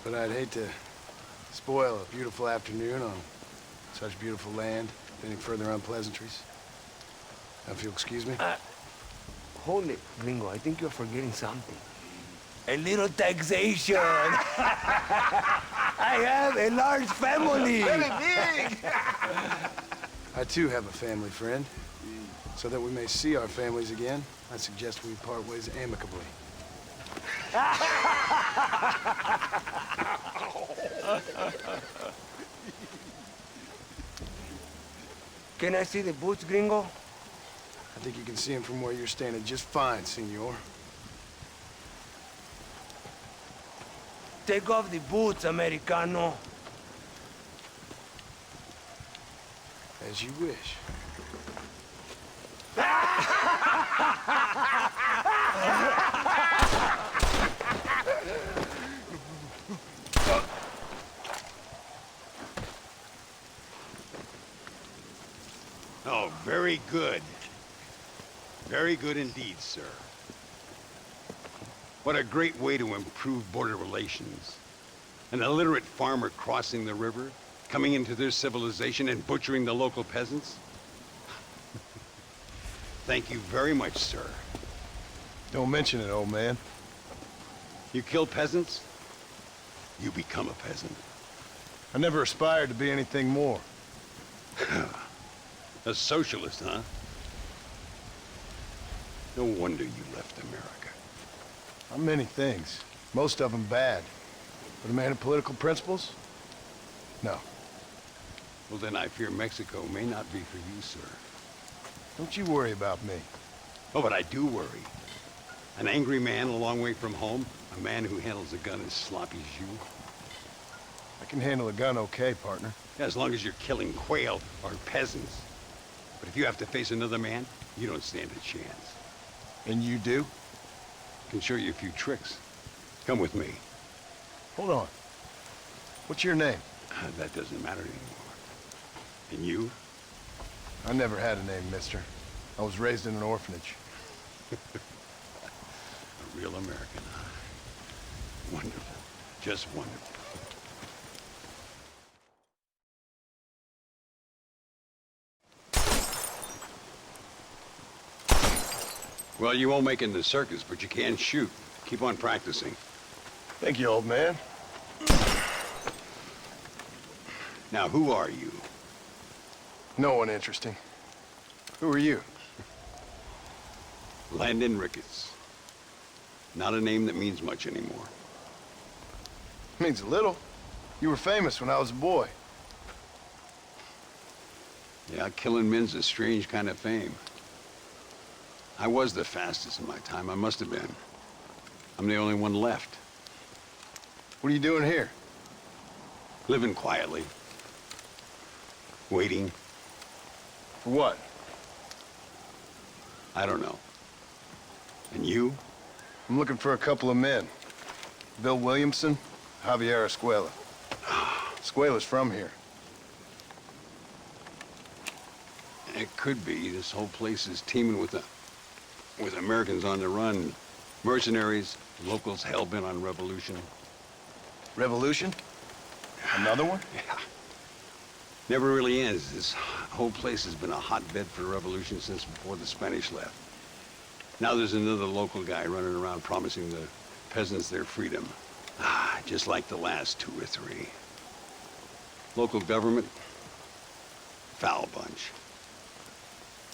but I'd hate to spoil a beautiful afternoon on such beautiful land with any further unpleasantries. Now, if you'll excuse me. Hold it, gringo. I think you're forgetting something. A little taxation. I have a large family. Very big. I too have a family friend. So that we may see our families again, I suggest we part ways amicably. Can I see the boots, gringo? I think you can see him from where you're standing just fine, senor. Take off the boots, Americano. As you wish. Very good. Very good indeed, sir. What a great way to improve border relations. An illiterate farmer crossing the river, coming into their civilization and butchering the local peasants? Thank you very much, sir. Don't mention it, old man. You kill peasants, you become a peasant. I never aspired to be anything more. A socialist, huh? No wonder you left America. I'm many things. Most of them bad. But a man of political principles? No. Well, then I fear Mexico may not be for you, sir. Don't you worry about me. Oh, but I do worry. An angry man a long way from home, a man who handles a gun as sloppy as you. I can handle a gun okay, partner. As long as you're killing quail or peasants. But if you have to face another man, you don't stand a chance. And you do? Can show you a few tricks. Come with me. Hold on. What's your name? That doesn't matter anymore. And you? I never had a name, mister. I was raised in an orphanage. A real American, huh? Wonderful. Just wonderful. Well, you won't make it in the circus, but you can shoot. Keep on practicing. Thank you, old man. Now, who are you? No one interesting. Who are you? Landon Ricketts. Not a name that means much anymore. Means a little. You were famous when I was a boy. Yeah, killing men's a strange kind of fame. I was the fastest in my time. I must have been. I'm the only one left. What are you doing here? Living quietly. Waiting. For what? I don't know. And you? I'm looking for a couple of men. Bill Williamson, Javier Escuela. Escuela's from here. It could be. This whole place is teeming with Americans on the run. Mercenaries, locals hell-bent on revolution. Revolution? Another one? Yeah. Never really ends. This whole place has been a hotbed for revolution since before the Spanish left. Now there's another local guy running around promising the peasants their freedom. Just like the last 2 or 3. Local government, foul bunch.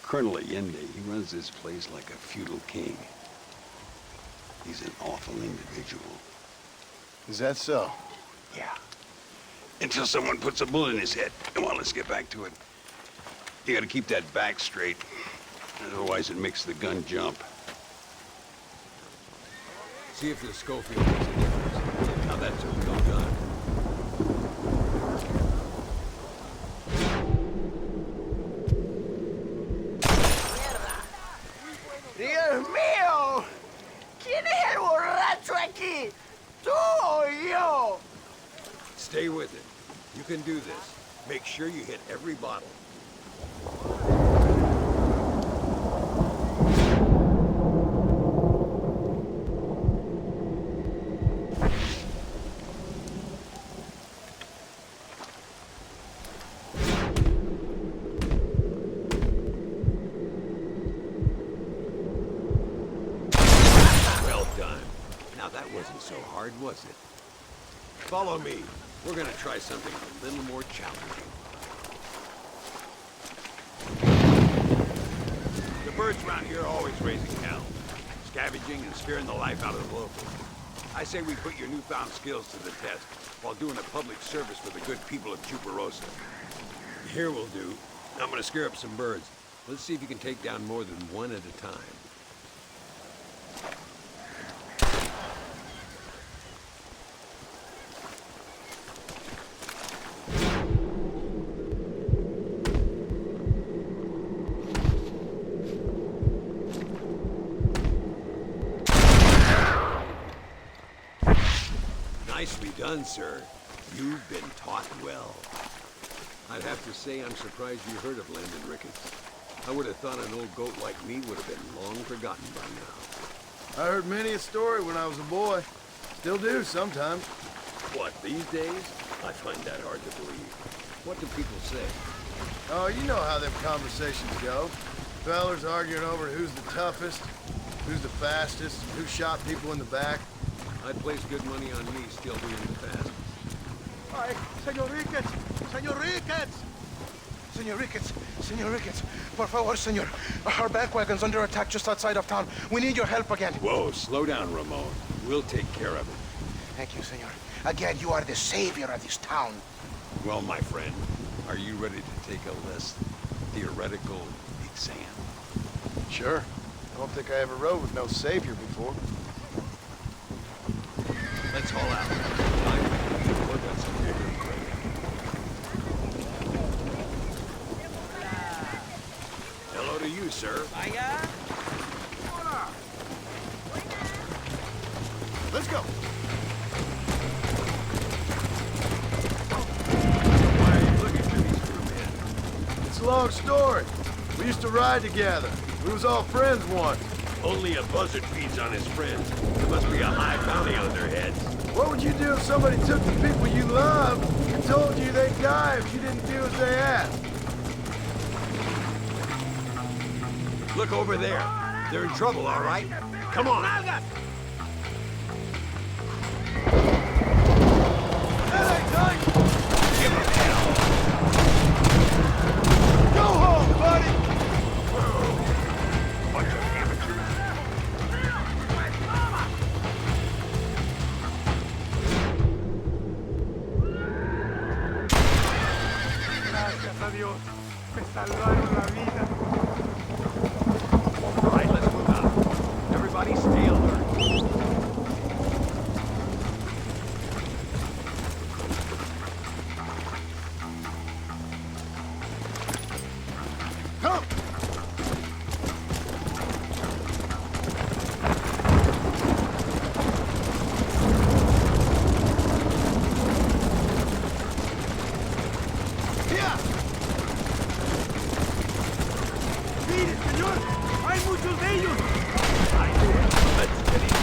Colonel Allende, he runs this place like a feudal king. He's an awful individual. Is that so? Yeah. Until someone puts a bullet in his head. Come on, let's get back to it. You gotta keep that back straight. Otherwise it makes the gun jump. See if the Schofield makes a difference. Now that's a real gun. ¡Dios mío! ¿Quién es el borracho aquí? ¿Tú o yo? Stay with it. You can do this. Make sure you hit every bottle. Well done. Now that wasn't so hard, was it? Follow me. We're gonna try something a little more challenging. The birds around here are always raising hell, scavenging and scaring the life out of the locals. I say we put your newfound skills to the test while doing a public service for the good people of Chuparosa. Here we'll do. I'm gonna scare up some birds. Let's see if you can take down more than one at a time. Nicely done, sir. You've been taught well. I'd have to say I'm surprised you heard of Landon Ricketts. I would have thought an old goat like me would have been long forgotten by now. I heard many a story when I was a boy. Still do sometimes. What, these days? I find that hard to believe. What do people say? Oh, you know how them conversations go. Fellers arguing over who's the toughest, who's the fastest, who shot people in the back. I'd place good money on me still being the fastest. Ay, Señor Ricketts! Señor Ricketts! Señor Ricketts! Señor Ricketts! Por favor, señor. Our back wagon's under attack just outside of town. We need your help again. Whoa, slow down, Ramon. We'll take care of it. Thank you, senor. Again, you are the savior of this town. Well, my friend, are you ready to take a less theoretical exam? Sure. I don't think I ever rode with no savior before. Let's haul out. Look at some bigger crate. Hello to you, sir. Let's go. Why are you looking for these two men? It's a long story. We used to ride together. We was all friends once. Only a buzzard feeds on his friends. There must be a high bounty on their heads. What would you do if somebody took the people you love and told you they'd die if you didn't do as they asked? Look over there. They're in trouble, all right? Come on. Give 'em hell. Go home, buddy! Bunch of amateurs. Gracias a Dios. Me salvaron la vida. All right, let's move out. Everybody stay alert. Come! ¡Ya! ¡Mire, señor! ¡Hay muchos de ellos! I knew it. Let's get each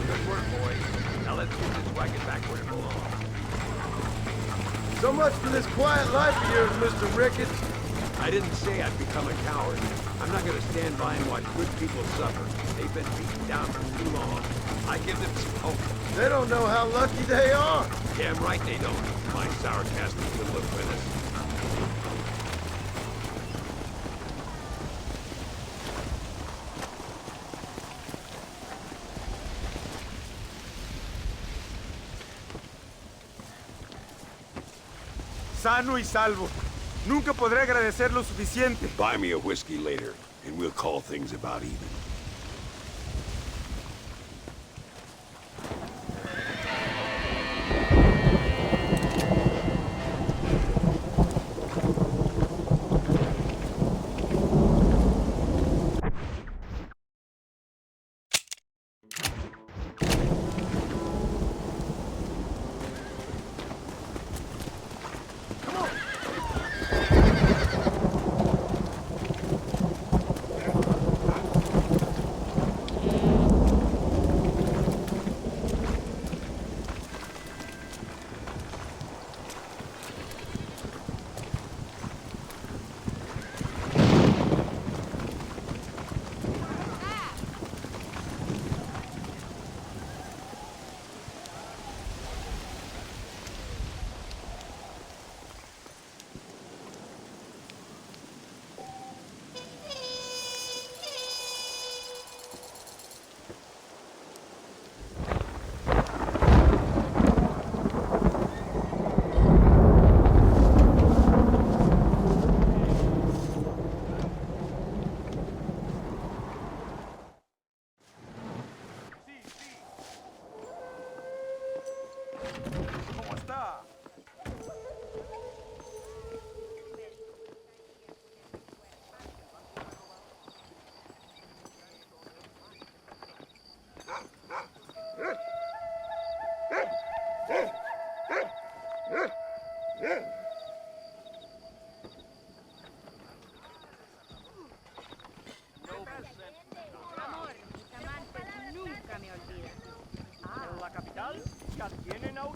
Good work, boys. Now let's get this wagon back where it belongs. So much for this quiet life of yours, Mr. Ricketts. I didn't say I'd become a coward. I'm not gonna stand by and watch good people suffer. They've been beaten down for too long. I give them some hope. They don't know how lucky they are. Damn right they don't. My sourcastic will look with us. Sano y salvo. Nunca podré agradecer lo suficiente. Buy me a whiskey later, and we'll call things about even.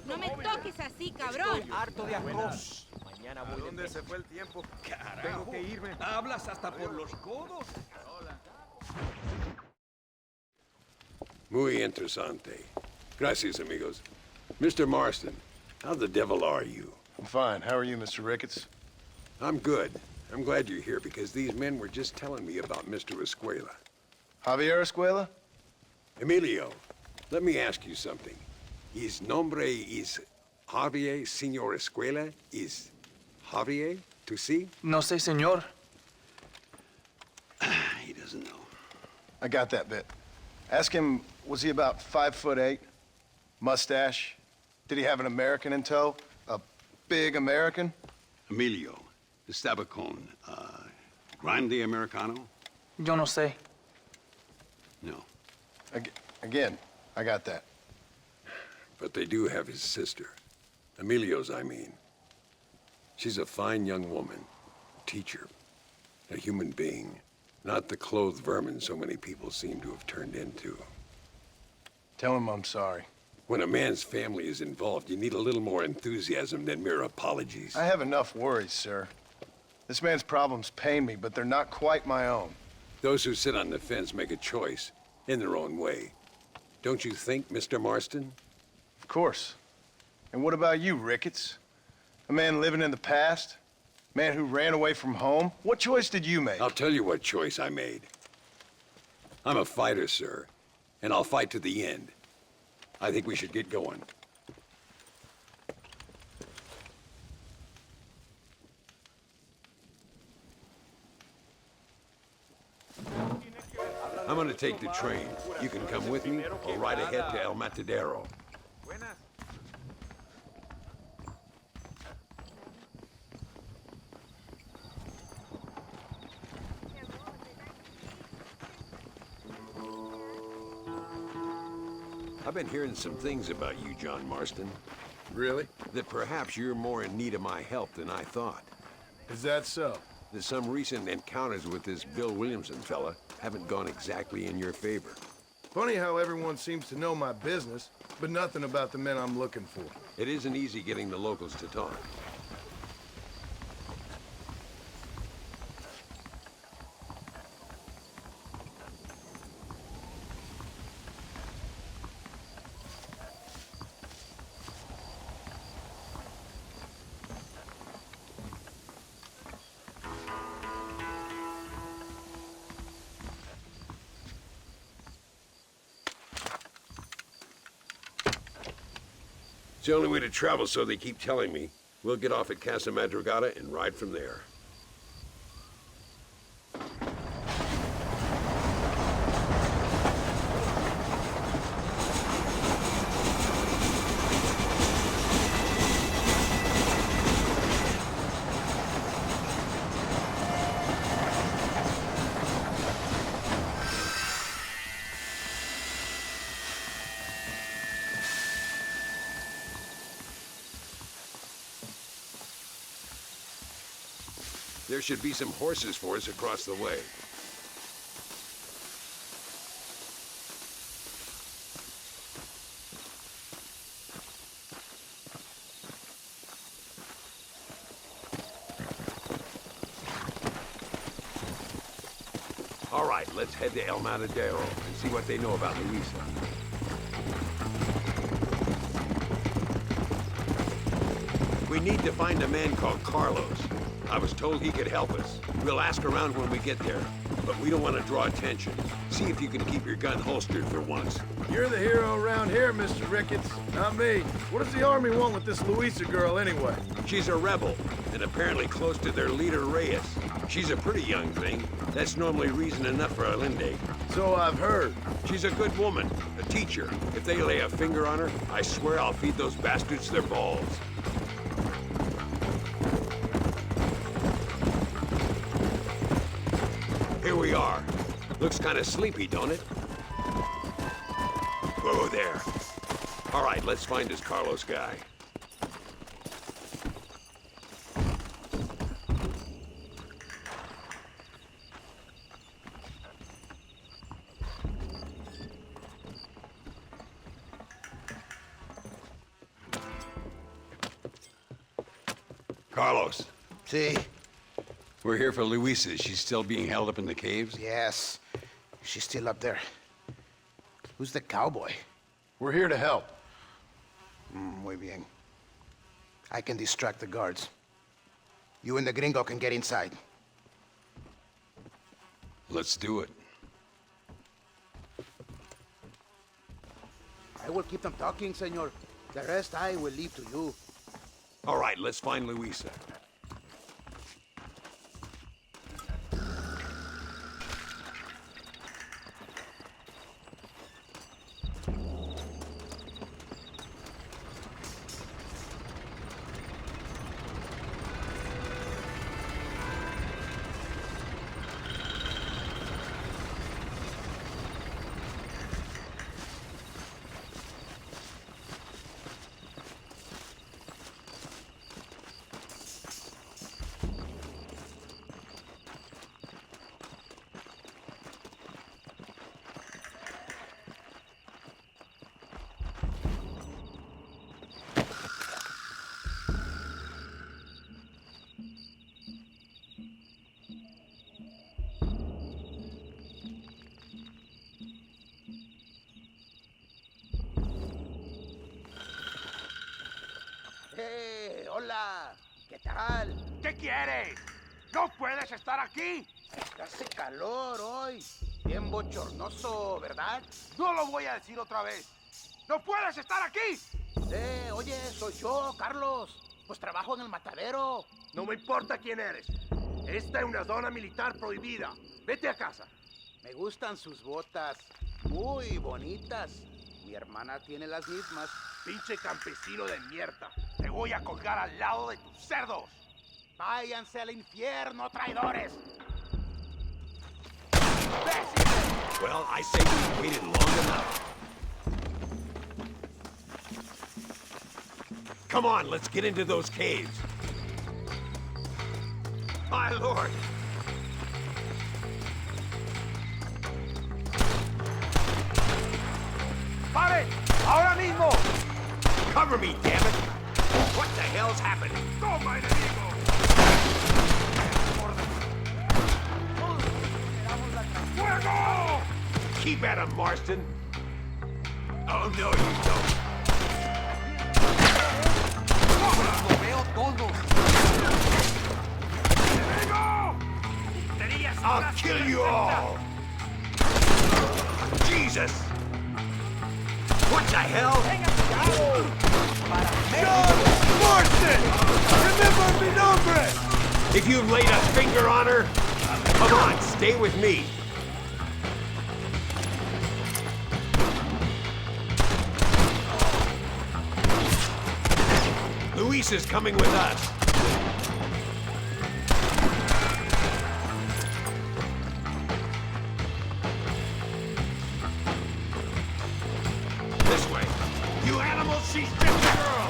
No me toques así, cabrón. Harto de arroz. Mañana voy ¿Dónde se fue el tiempo? Tengo que irme. Hablas hasta por los codos. Muy interesante. Gracias, amigos. Mr. Marston, how the devil are you? I'm fine. How are you, Mr. Ricketts? I'm good. I'm glad you're here because these men were just telling me about Mr. Escuela. Javier Escuela? Emilio, let me ask you something. His nombre is Javier Señor Escuela? Is Javier to see? No sé, señor. He doesn't know. I got that bit. Ask him, was he about 5'8"? Mustache? Did he have an American in tow? A big American? Emilio, the Stabacon, Grande Americano? Yo no sé. No. Again, I got that. But they do have his sister. Emilio's, I mean. She's a fine young woman. Teacher. A human being. Not the clothed vermin so many people seem to have turned into. Tell him I'm sorry. When a man's family is involved, you need a little more enthusiasm than mere apologies. I have enough worries, sir. This man's problems pain me, but they're not quite my own. Those who sit on the fence make a choice, in their own way. Don't you think, Mr. Marston? Of course. And what about you, Ricketts? A man living in the past? A man who ran away from home? What choice did you make? I'll tell you what choice I made. I'm a fighter, sir, and I'll fight to the end. I think we should get going. I'm gonna take the train. You can come with me or ride ahead to El Matadero. I've been hearing some things about you, John Marston. Really? That perhaps you're more in need of my help than I thought. Is that so? That some recent encounters with this Bill Williamson fella haven't gone exactly in your favor. Funny how everyone seems to know my business, but nothing about the men I'm looking for. It isn't easy getting the locals to talk. It's the only way to travel, so they keep telling me. We'll get off at Casa Madrugada and ride from there. There should be some horses for us across the way. All right, let's head to El Matadero and see what they know about Luisa. We need to find a man called Carlos. I was told he could help us. We'll ask around when we get there, but we don't want to draw attention. See if you can keep your gun holstered for once. You're the hero around here, Mr. Ricketts, not me. What does the army want with this Luisa girl anyway? She's a rebel, and apparently close to their leader, Reyes. She's a pretty young thing. That's normally reason enough for Allende. So I've heard. She's a good woman, a teacher. If they lay a finger on her, I swear I'll feed those bastards their balls. Here we are. Looks kind of sleepy, don't it? Whoa there. All right, let's find this Carlos guy. Carlos. See? We're here for Luisa. She's still being held up in the caves? Yes. She's still up there. Who's the cowboy? We're here to help. Muy bien. I can distract the guards. You and the gringo can get inside. Let's do it. I will keep them talking, senor. The rest I will leave to you. All right, let's find Luisa. Hola. ¿Qué tal? ¿Qué quieres? ¡No puedes estar aquí! Hace calor hoy. Bien bochornoso, ¿verdad? No lo voy a decir otra vez. ¡No puedes estar aquí! Oye, soy yo, Carlos. Pues trabajo en el matadero. No me importa quién eres. Esta es una zona militar prohibida. Vete a casa. Me gustan sus botas. Muy bonitas. Mi hermana tiene las mismas. Pinche campesino de mierda. Te voy a colgar al lado de tus cerdos. Váyanse al infierno, traidores. Well, I say we've waited long enough. Come on, let's get into those caves. My lord! ¡Pare! ¡Ahora mismo! Cover me, damn it! What the hell's happening? ¡Toma, enemigo! ¡Fuego! Keep at him, Marston. Oh, no, you don't. I'll kill you all! Jesus! What the hell? John Marston! Remember mi nombre! If you've laid a finger on her, come on, stay with me. Luis is coming with us. This way. You animals, she's just a girl!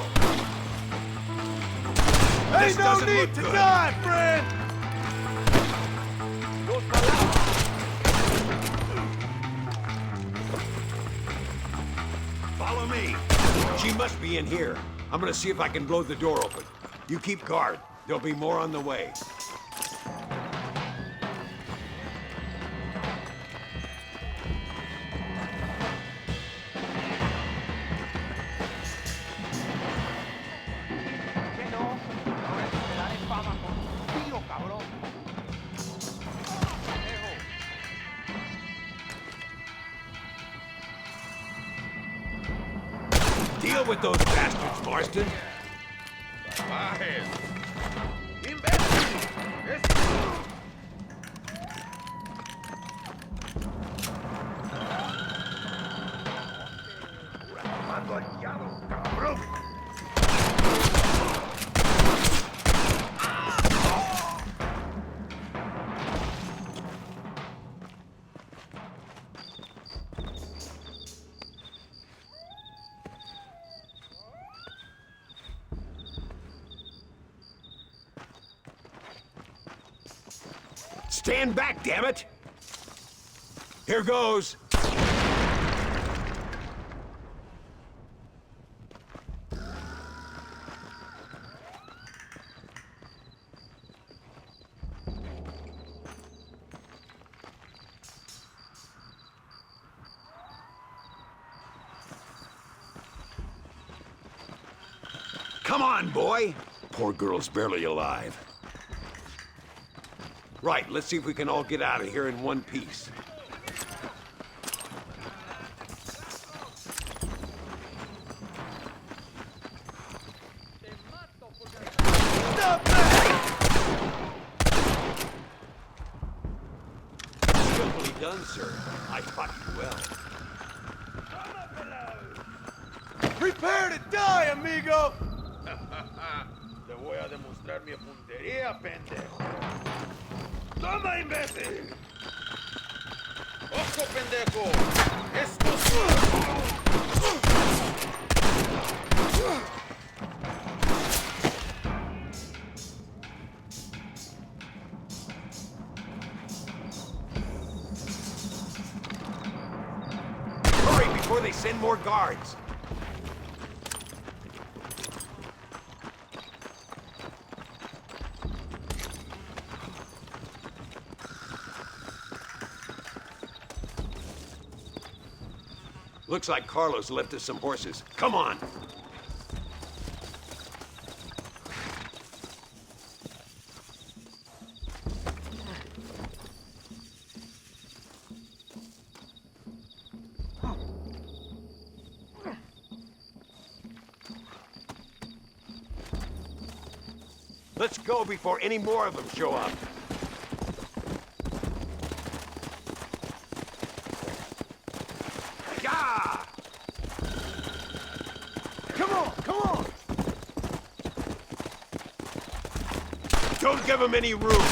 Ain't no need to die, friend! Follow me. She must be in here. I'm gonna see if I can blow the door open. You keep guard. There'll be more on the way. Deal with those bastards, Marston. Stand back, damn it! Here goes. Come on, boy. Poor girl's barely alive. Right, let's see if we can all get out of here in one piece. Skillfully done, sir. I fought you well. Prepare to die, amigo! Te voy a demostrar mi puntería, pendejo. ¡Toma, imbécil! ¡Ojo, pendejo! ¡Esto Hurry before they send more guards. Looks like Carlos left us some horses. Come on! Let's go before any more of them show up. Yeah! Come on, come on! Don't give them any room.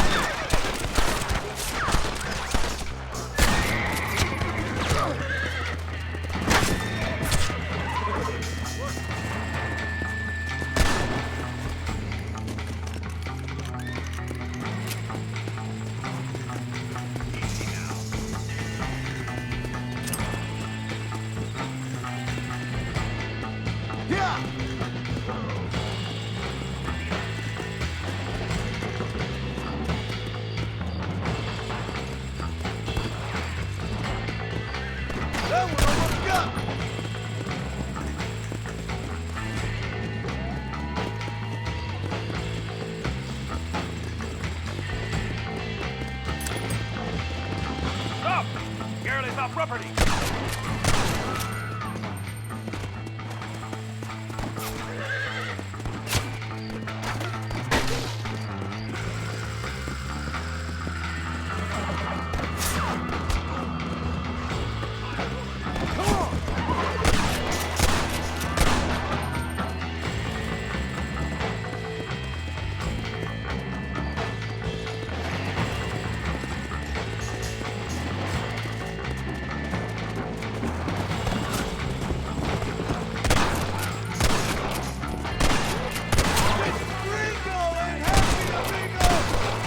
Stop! Garrett is our property!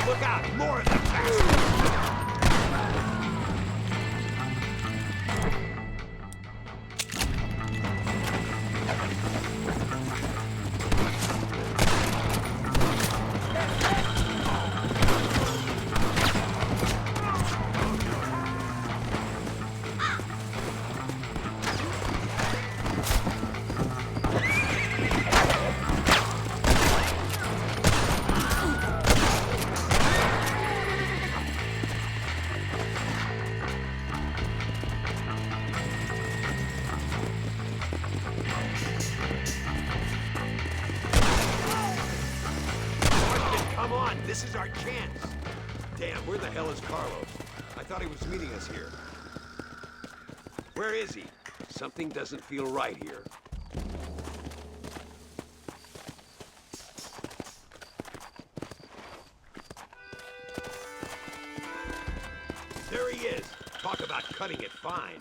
Look out! More of them bastards! Come on, this is our chance. Damn, where the hell is Carlos? I thought he was meeting us here. Where is he? Something doesn't feel right here. There he is. Talk about cutting it fine.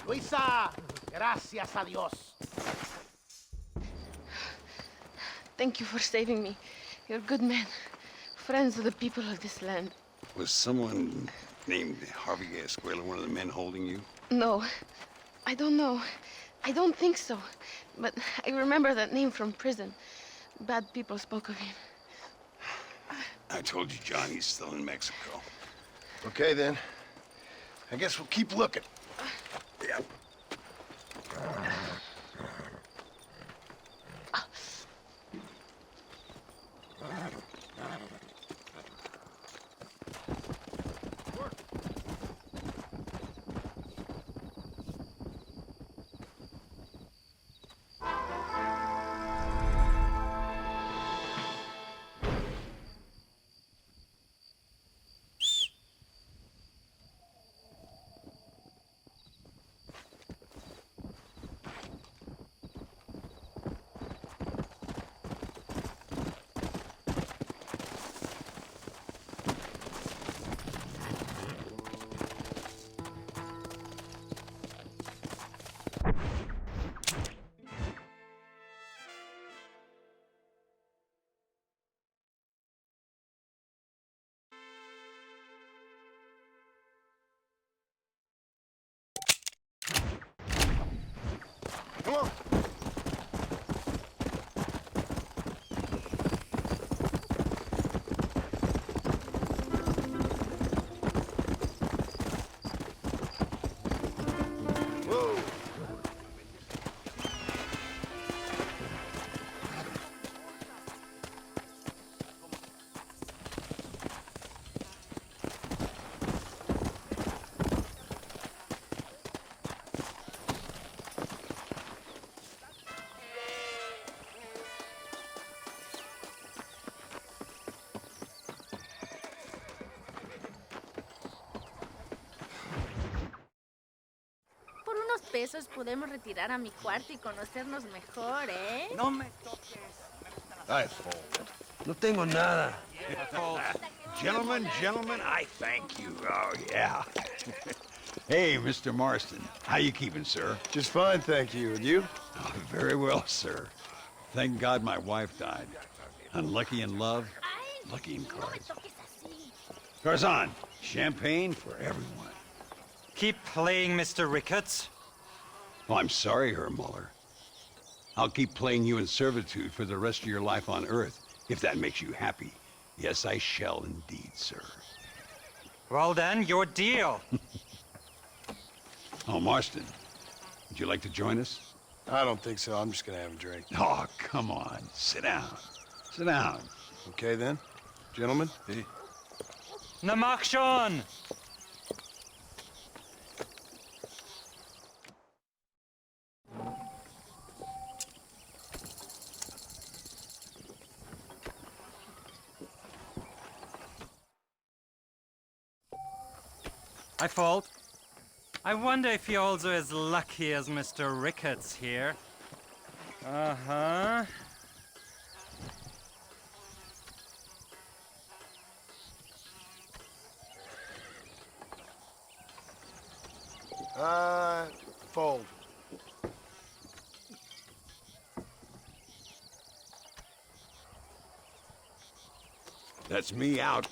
Luisa, gracias a Dios. Thank you for saving me. You're good men. Friends of the people of this land. Was someone named Harvey Escuela one of the men holding you? No, I don't know. I don't think so. But I remember that name from prison. Bad people spoke of him. I told you, John, he's still in Mexico. Okay, then. I guess we'll keep looking. Come on. Por unos pesos podemos retirar a mi cuarto y conocernos mejor, ¿eh? No me toques. I fold. No tengo nada. Gentlemen, I thank you. Oh, yeah. Hey, Mr. Marston. How you keeping, sir? Just fine, thank you. And you? Oh, very well, sir. Thank God my wife died. Unlucky in love, lucky in cards. Tarzan, champagne for everyone. Keep playing, Mr. Ricketts. Oh, I'm sorry, Herr Muller. I'll keep playing you in servitude for the rest of your life on Earth, if that makes you happy. Yes, I shall indeed, sir. Well then, your deal. Oh, Marston, would you like to join us? I don't think so. I'm just gonna have a drink. Oh, come on. Sit down. Sit down. Okay, then. Gentlemen? Na mach schon! I fault. I wonder if you're also as lucky as Mr. Ricketts here. Uh-huh. Fold. That's me out.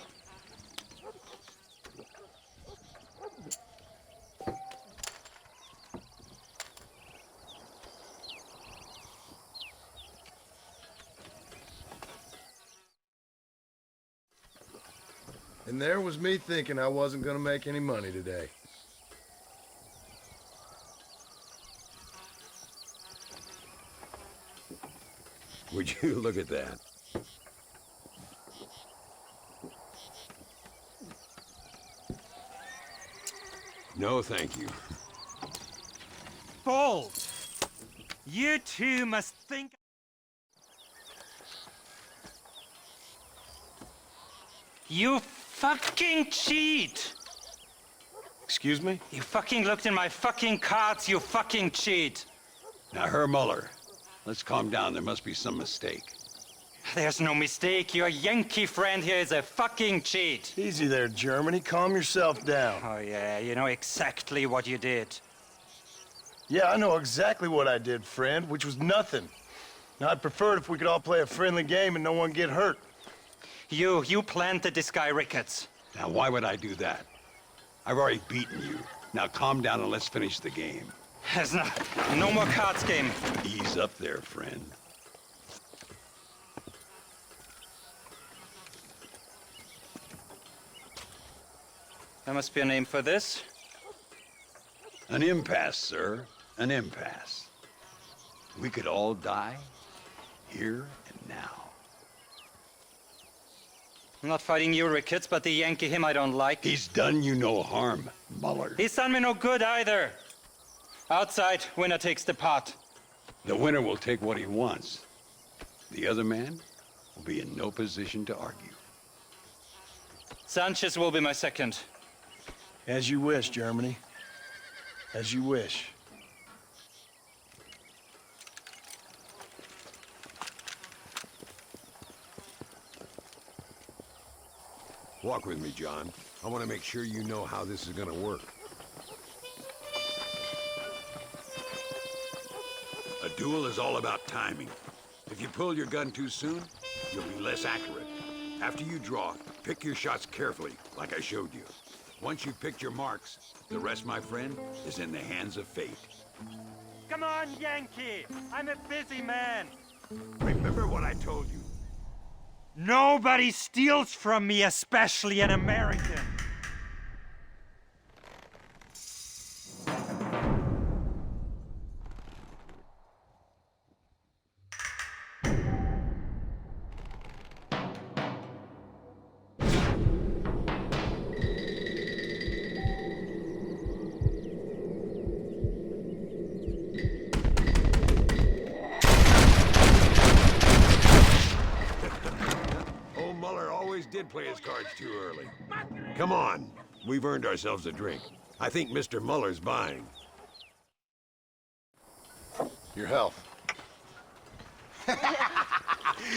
And there was me thinking I wasn't gonna make any money today. Would you look at that? No, thank you. Bold! You two must think... You fucking cheat! Excuse me? You fucking looked in my fucking cards, you fucking cheat! Now, Herr Muller, let's calm down. There must be some mistake. There's no mistake. Your Yankee friend here is a fucking cheat. Easy there, Germany. Calm yourself down. Oh, yeah, you know exactly what you did. Yeah, I know exactly what I did, friend, which was nothing. Now, I'd prefer it if we could all play a friendly game and no one get hurt. You planted this guy Ricketts. Now, why would I do that? I've already beaten you. Now, calm down and let's finish the game. There's no more cards game. Ease up there, friend. There must be a name for this. An impasse, sir. An impasse. We could all die, here and now. I'm not fighting you, Ricketts, but the Yankee him I don't like. He's done you no harm, Muller. He's done me no good either. Outside, winner takes the pot. The winner will take what he wants. The other man will be in no position to argue. Sanchez will be my second. As you wish, Germany. As you wish. Walk with me, John. I want to make sure you know how this is going to work. A duel is all about timing. If you pull your gun too soon, you'll be less accurate. After you draw, pick your shots carefully, like I showed you. Once you've picked your marks, the rest, my friend, is in the hands of fate. Come on, Yankee. I'm a busy man. Remember what I told you. Nobody steals from me, especially an American. Old Muller always did play his cards too early. Come on. We've earned ourselves a drink. I think Mr. Muller's buying. Your health.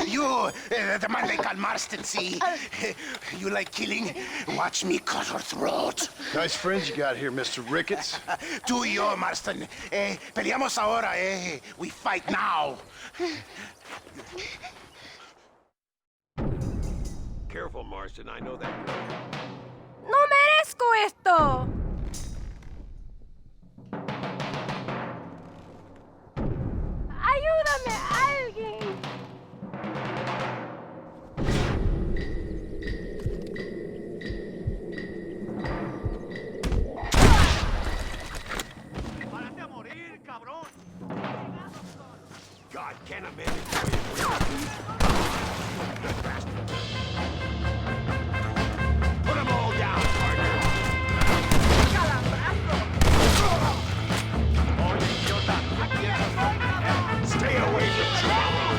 You, the man they call Marston, see? You like killing? Watch me cut her throat. Nice friends you got here, Mr. Ricketts. Tú y yo, Marston. Peleamos ahora, We fight now. Careful, Marston. I know that girl. ¡No merezco esto! ¡Ayúdame, alguien! ¡Párate a morir, cabrón! God, can a man enjoy it? Put them all down, partner. Stay away from trouble.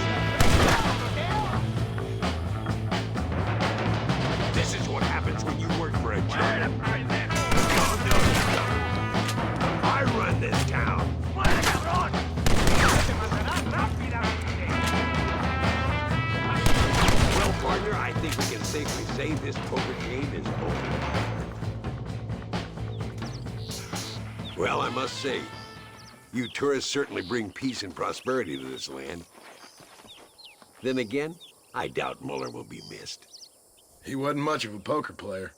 This is what happens when you work for a job. I run this town. Well, partner, I think we can safely say this poker game is over. Well, I must say, you tourists certainly bring peace and prosperity to this land. Then again, I doubt Muller will be missed. He wasn't much of a poker player.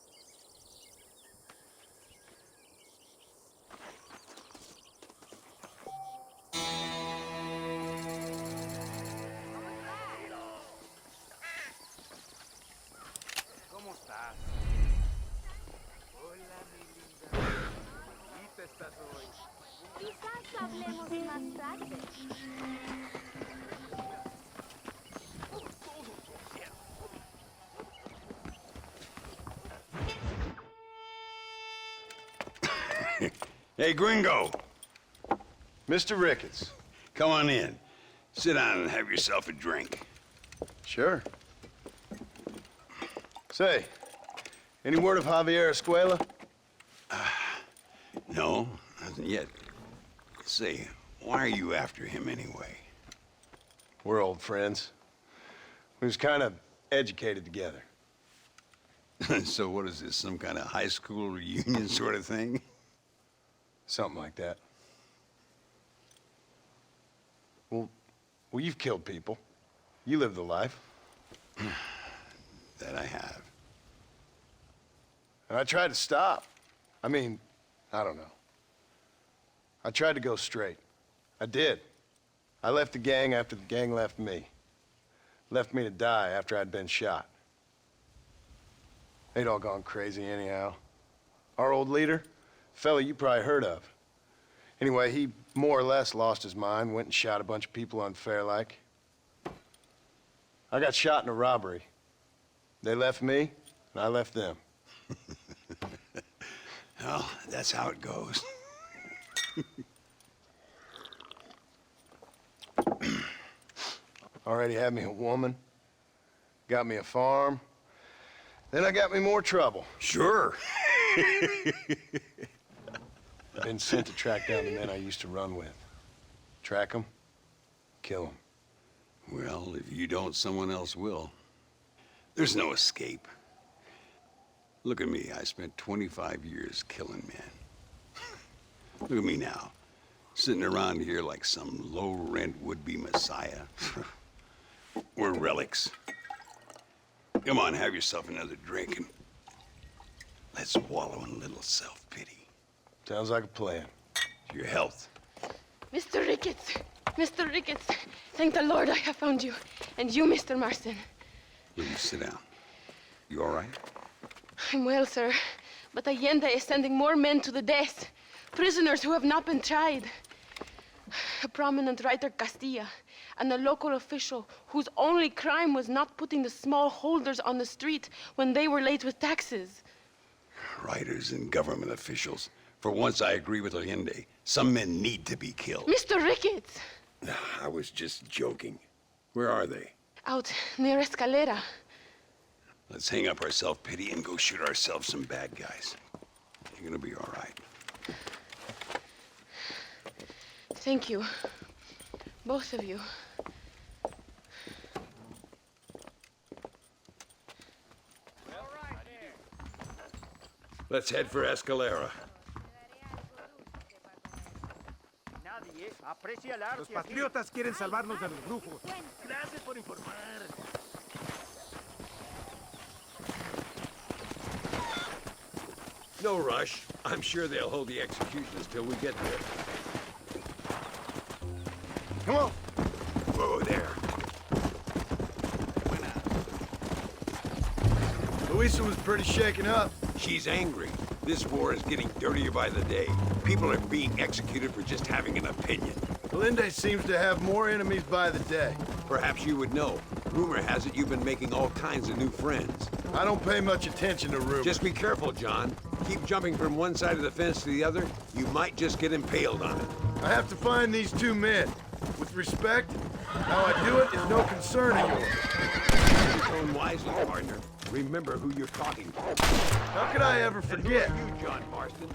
Quizás hablemos más tarde. Hey, Gringo. Mr. Ricketts. Come on in. Sit down and have yourself a drink. Sure. Say, any word of Javier Escuela? No, nothing yet. Say, why are you after him anyway? We're old friends. We was kind of educated together. So what is this, some kind of high school reunion sort of thing? Something like that. Well, you've killed people. You lived the life. That I have. And I tried to stop. I mean, I don't know. I tried to go straight. I did. I left the gang after the gang left me. Left me to die after I'd been shot. They'd all gone crazy anyhow. Our old leader, fella you probably heard of. Anyway, he more or less lost his mind, went and shot a bunch of people unfair like. I got shot in a robbery. They left me, and I left them. Well, that's how it goes. Already had me a woman, got me a farm, then I got me more trouble. Sure. Been sent to track down the men I used to run with. Track them, kill them. Well, if you don't, someone else will. There's no escape. Look at me. I spent 25 years killing men. Look at me now, sitting around here like some low-rent would-be messiah. We're relics. Come on, have yourself another drink and let's wallow in a little self-pity. Sounds like a plan. Your health. Mr. Ricketts! Mr. Ricketts! Thank the Lord I have found you. And you, Mr. Marston. Please sit down. You all right? I'm well, sir. But Allende is sending more men to the death. Prisoners who have not been tried. A prominent writer, Castilla, and a local official whose only crime was not putting the small holders on the street when they were late with taxes. Writers and government officials. For once, I agree with Allende. Some men need to be killed. Mr. Ricketts! I was just joking. Where are they? Out near Escalera. Let's hang up our self-pity and go shoot ourselves some bad guys. You're gonna be all right. Thank you. Both of you. Let's head for Escalera. Los patriotas quieren salvarnos de los brujos. Gracias por informar. No rush. I'm sure they'll hold the executions till we get there. Come on. Whoa there. Luisa was pretty shaken up. She's angry. This war is getting dirtier by the day. People are being executed for just having an opinion. Allende seems to have more enemies by the day. Perhaps you would know. Rumor has it you've been making all kinds of new friends. I don't pay much attention to rumors. Just be careful, John. Keep jumping from one side of the fence to the other, you might just get impaled on it. I have to find these two men. With respect, how I do it is no concern of yours. Use own wisely, partner. Remember who you're talking to. How could I ever forget? And who are you, John Marston?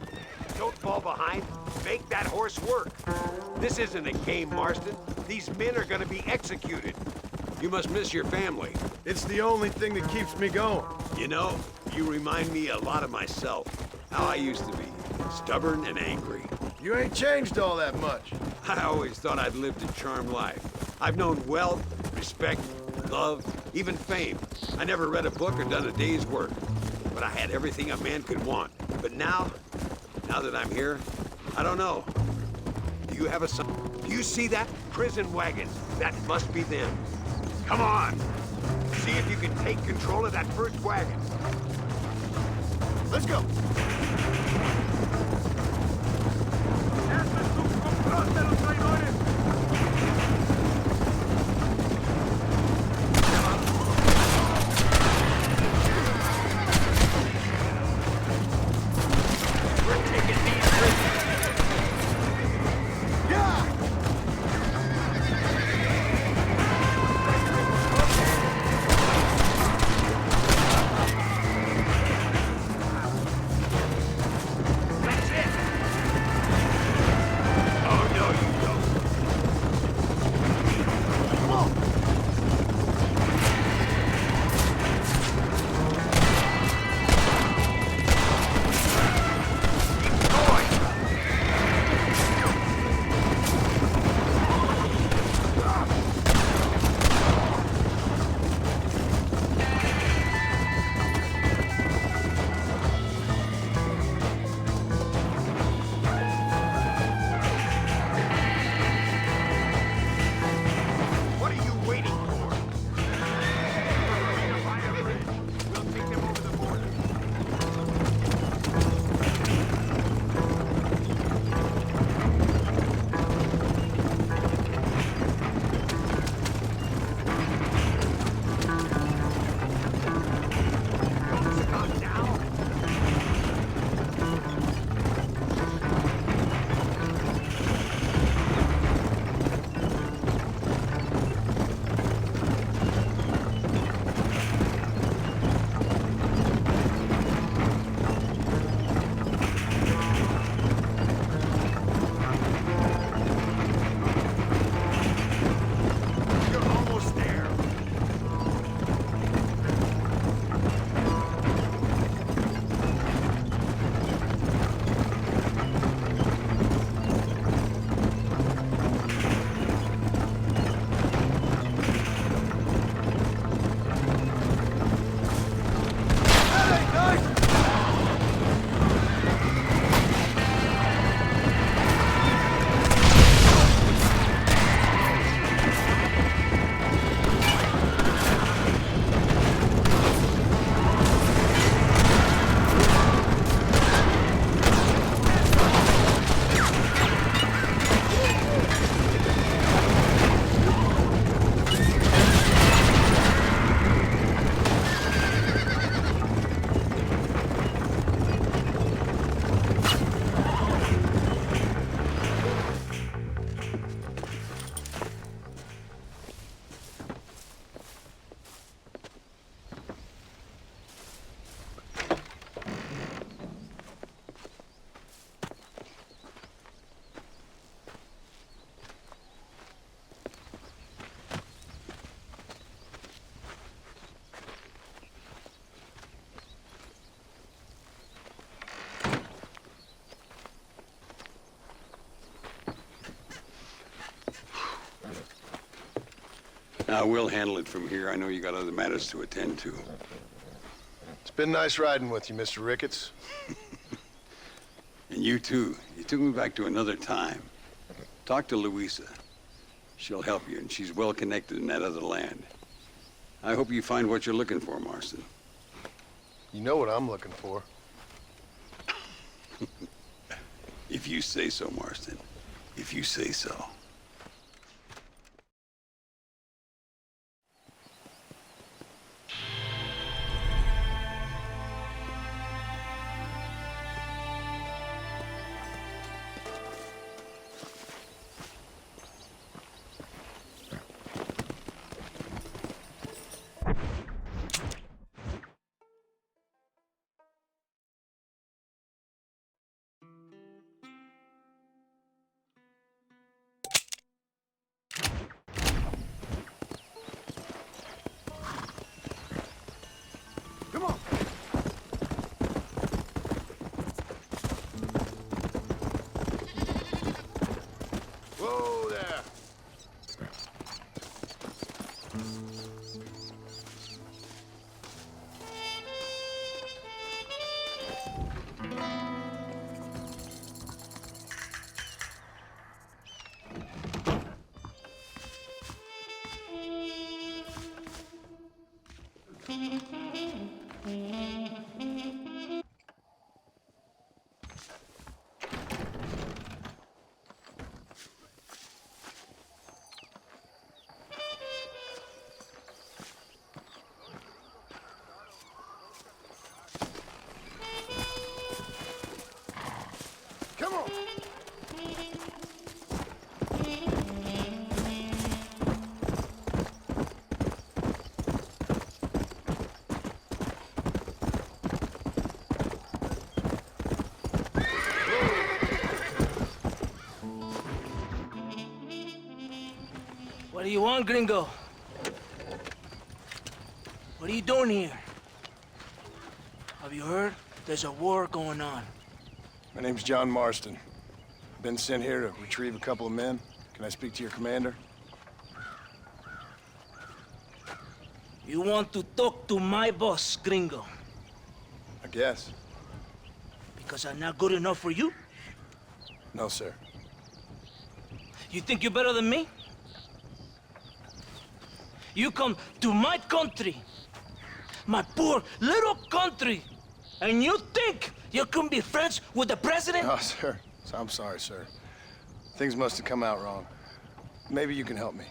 Don't fall behind. Make that horse work. This isn't a game, Marston. These men are gonna be executed. You must miss your family. It's the only thing that keeps me going. You know, you remind me a lot of myself. How I used to be. Stubborn and angry. You ain't changed all that much. I always thought I'd lived a charmed life. I've known wealth, respect, love, even fame. I never read a book or done a day's work. But I had everything a man could want. But now that I'm here, I don't know. Do you have a son? Do you see that? Prison wagons. That must be them. Come on. See if you can take control of that first wagon. Let's go. We'll handle it from here. I know you got other matters to attend to. It's been nice riding with you, Mr. Ricketts. And you too. You took me back to another time. Talk to Louisa. She'll help you, and she's well connected in that other land. I hope you find what you're looking for, Marston. You know what I'm looking for. If you say so, Marston. If you say so. Whoa there. Come on. What do you want, gringo? What are you doing here? Have you heard? There's a war going on. My name's John Marston. Been sent here to retrieve a couple of men. Can I speak to your commander? You want to talk to my boss, gringo? I guess. Because I'm not good enough for you? No, sir. You think you're better than me? You come to my country, my poor little country, and you think you can be friends with the president? Oh, sir. I'm sorry, sir. Things must have come out wrong. Maybe you can help me.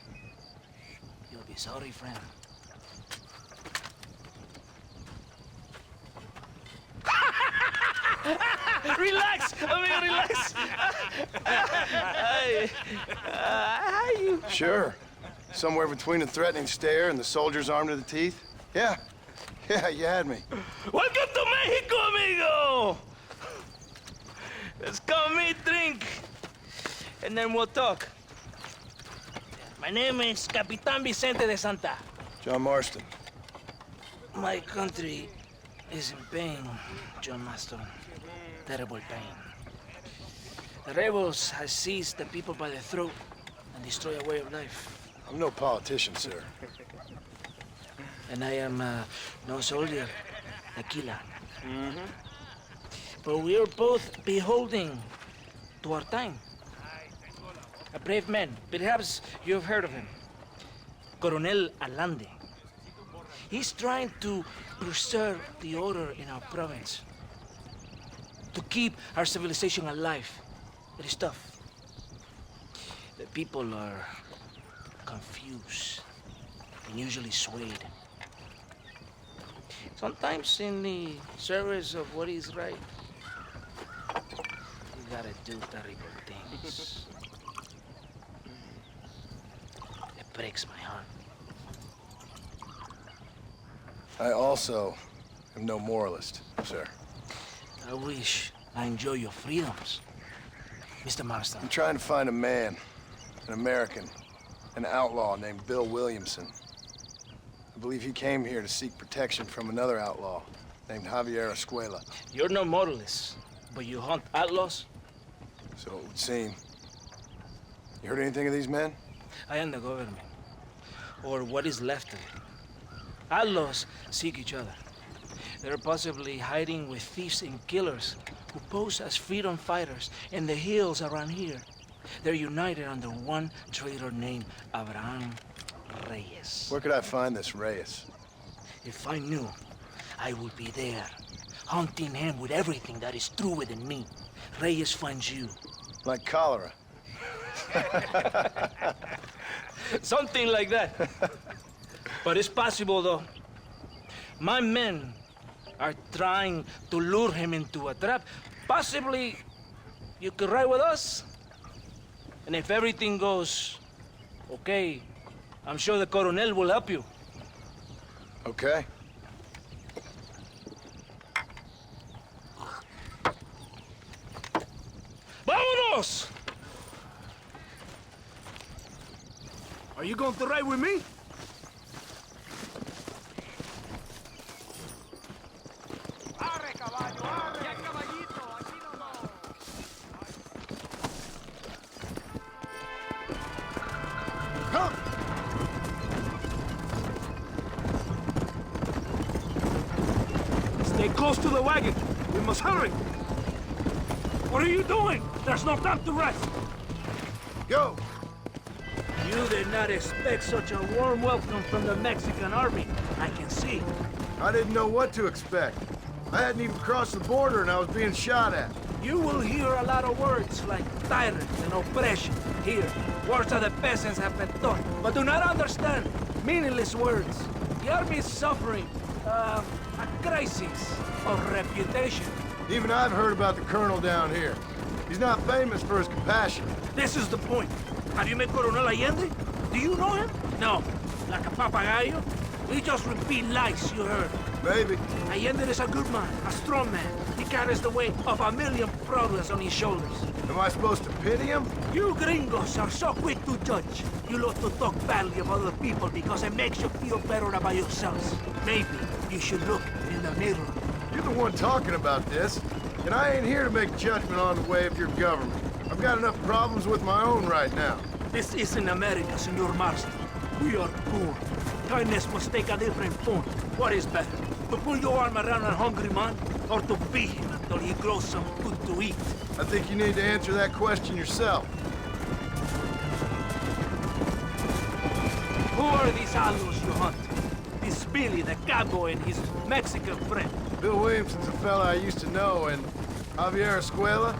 You'll be sorry, friend. Relax! Relax! How you? Sure. Somewhere between a threatening stare and the soldier's armed to the teeth? Yeah. Yeah, you had me. Welcome to Mexico, amigo! Let's come meet, drink, and then we'll talk. My name is Capitan Vicente de Santa. John Marston. My country is in pain, John Marston. Terrible pain. The rebels have seized the people by the throat and destroyed a way of life. I'm no politician, sir. And I am no soldier, a killer. But we are both beholding to our time. A brave man, perhaps you've heard of him. Coronel Allende. He's trying to preserve the order in our province. To keep our civilization alive. It is tough. The people are confused and usually swayed. Sometimes in the service of what is right, you gotta do terrible things. It breaks my heart. I also am no moralist, sir. I wish I enjoy your freedoms, Mr. Marston. I'm trying to find a man, an American, an outlaw named Bill Williamson. I believe he came here to seek protection from another outlaw named Javier Escuela. You're no moralist, but you hunt outlaws? So it would seem. You heard anything of these men? I am the government. or what is left of it. Outlaws seek each other. They're possibly hiding with thieves and killers who pose as freedom fighters in the hills around here. They're united under one traitor named Abraham Reyes. Where could I find this Reyes? If I knew, I would be there, hunting him with everything that is true within me. Reyes finds you. Like cholera. Something like that. But it's possible, though. My men are trying to lure him into a trap. Possibly you could ride with us? And if everything goes okay, I'm sure the Coronel will help you. Okay. ¡Vámonos! Are you going to ride with me? Stay close to the wagon. We must hurry. What are you doing? There's no time to rest. Go! You did not expect such a warm welcome from the Mexican army. I can see. I didn't know what to expect. I hadn't even crossed the border and I was being shot at. You will hear a lot of words like tyrant and oppression. Here, words that the peasants have been taught, but do not understand. Meaningless words. The army is suffering a crisis of reputation. Even I've heard about the colonel down here. He's not famous for his compassion. This is the point. Have you met Coronel Allende? Do you know him? No. Like a papagayo? We just repeat lies you heard. Maybe. Allende is a good man, a strong man. He carries the weight of 1,000,000 problems on his shoulders. Am I supposed to pity him? You gringos are so quick to judge. You love to talk badly of other people because it makes you feel better about yourselves. Maybe you should look in the mirror. You're the one talking about this, and I ain't here to make judgment on the way of your government. I've got enough problems with my own right now. This isn't America, Senor Marston. We are poor. Kindness must take a different form. What is better? To pull your arm around a hungry man, or to beat him until he grows some food to eat? I think you need to answer that question yourself. Who are these outlaws you hunt? This Billy, the cowboy, and his Mexican friend. Bill Williamson's a fella I used to know, and Javier Escuela,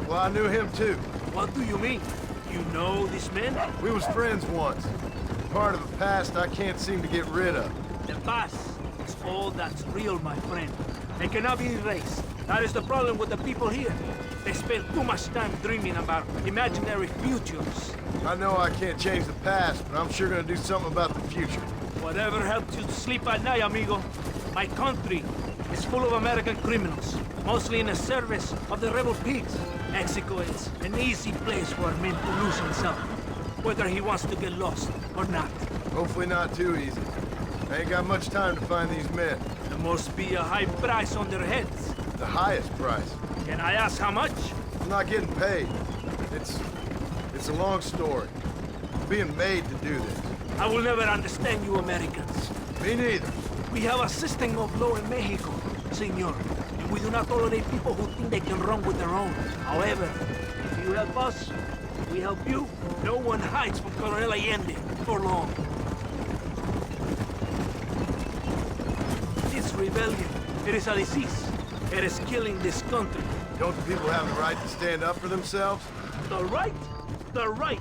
well, I knew him too. What do you mean? You know these men? We was friends once. Part of the past I can't seem to get rid of. The past is all that's real, my friend. It cannot be erased. That is the problem with the people here. They spend too much time dreaming about imaginary futures. I know I can't change the past, but I'm sure gonna do something about the future. Whatever helps you sleep at night, amigo. My country is full of American criminals, mostly in the service of the rebel pigs. Mexico is an easy place for a man to lose himself, whether he wants to get lost or not. Hopefully not too easy. I ain't got much time to find these men. There must be a high price on their heads. The highest price. Can I ask how much? I'm not getting paid. It's a long story. I'm being made to do this. I will never understand you Americans. Me neither. We have a system of law in Mexico, senor. And we do not tolerate people who think they can run with their own. However, if you help us, we help you. No one hides from Coronel Allende for long. This rebellion, it is a disease. It is killing this country. Don't the people have the right to stand up for themselves? The right? The right.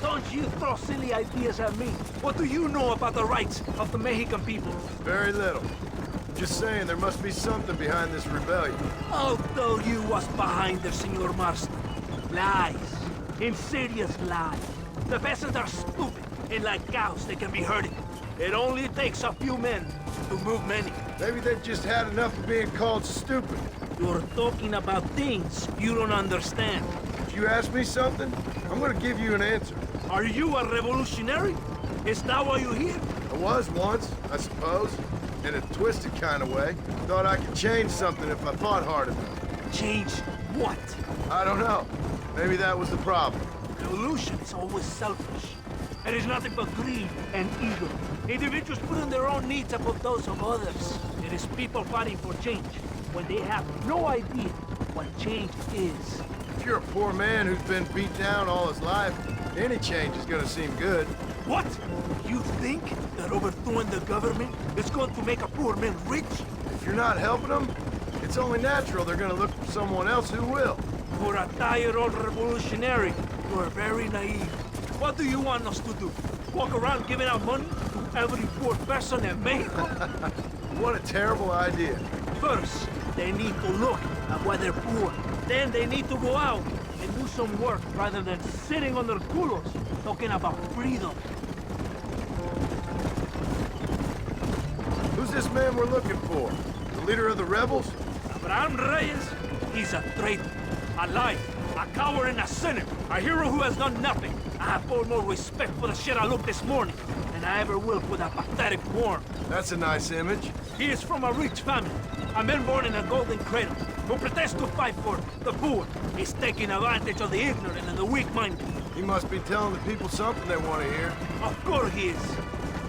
Don't you throw silly ideas at me. What do you know about the rights of the Mexican people? Very little. Just saying there must be something behind this rebellion. I'll tell you what's behind there, Senor Marston. Lies. Insidious lies. The peasants are stupid, and like cows, they can be herded. It only takes a few men to move many. Maybe they've just had enough of being called stupid. You're talking about things you don't understand. If you ask me something, I'm gonna give you an answer. Are you a revolutionary? Is that why you're here? I was once, I suppose. In a twisted kind of way. Thought I could change something if I fought hard enough. Change what? I don't know. Maybe that was the problem. Revolution is always selfish. It is nothing but greed and ego. Individuals putting their own needs above those of others. It is people fighting for change when they have no idea what change is. If you're a poor man who's been beat down all his life, any change is gonna seem good. What? You think that overthrowing the government is going to make a poor man rich? If you're not helping them, it's only natural they're gonna look for someone else who will. For a tired old revolutionary, you are very naive. What do you want us to do? Walk around giving out money to every poor person in Mexico? What a terrible idea. First, they need to look at why they're poor. Then they need to go out and do some work rather than sitting on their culos talking about freedom. Who's this man we're looking for? The leader of the rebels? Abraham Reyes, he's a traitor, a liar, a coward and a sinner, a hero who has done nothing. I have far more respect for the shit I looked this morning than I ever will for that pathetic worm. That's a nice image. He is from a rich family, a man born in a golden cradle, who pretends to fight for the poor. He's taking advantage of the ignorant and the weak-minded. He must be telling the people something they want to hear. Of course he is.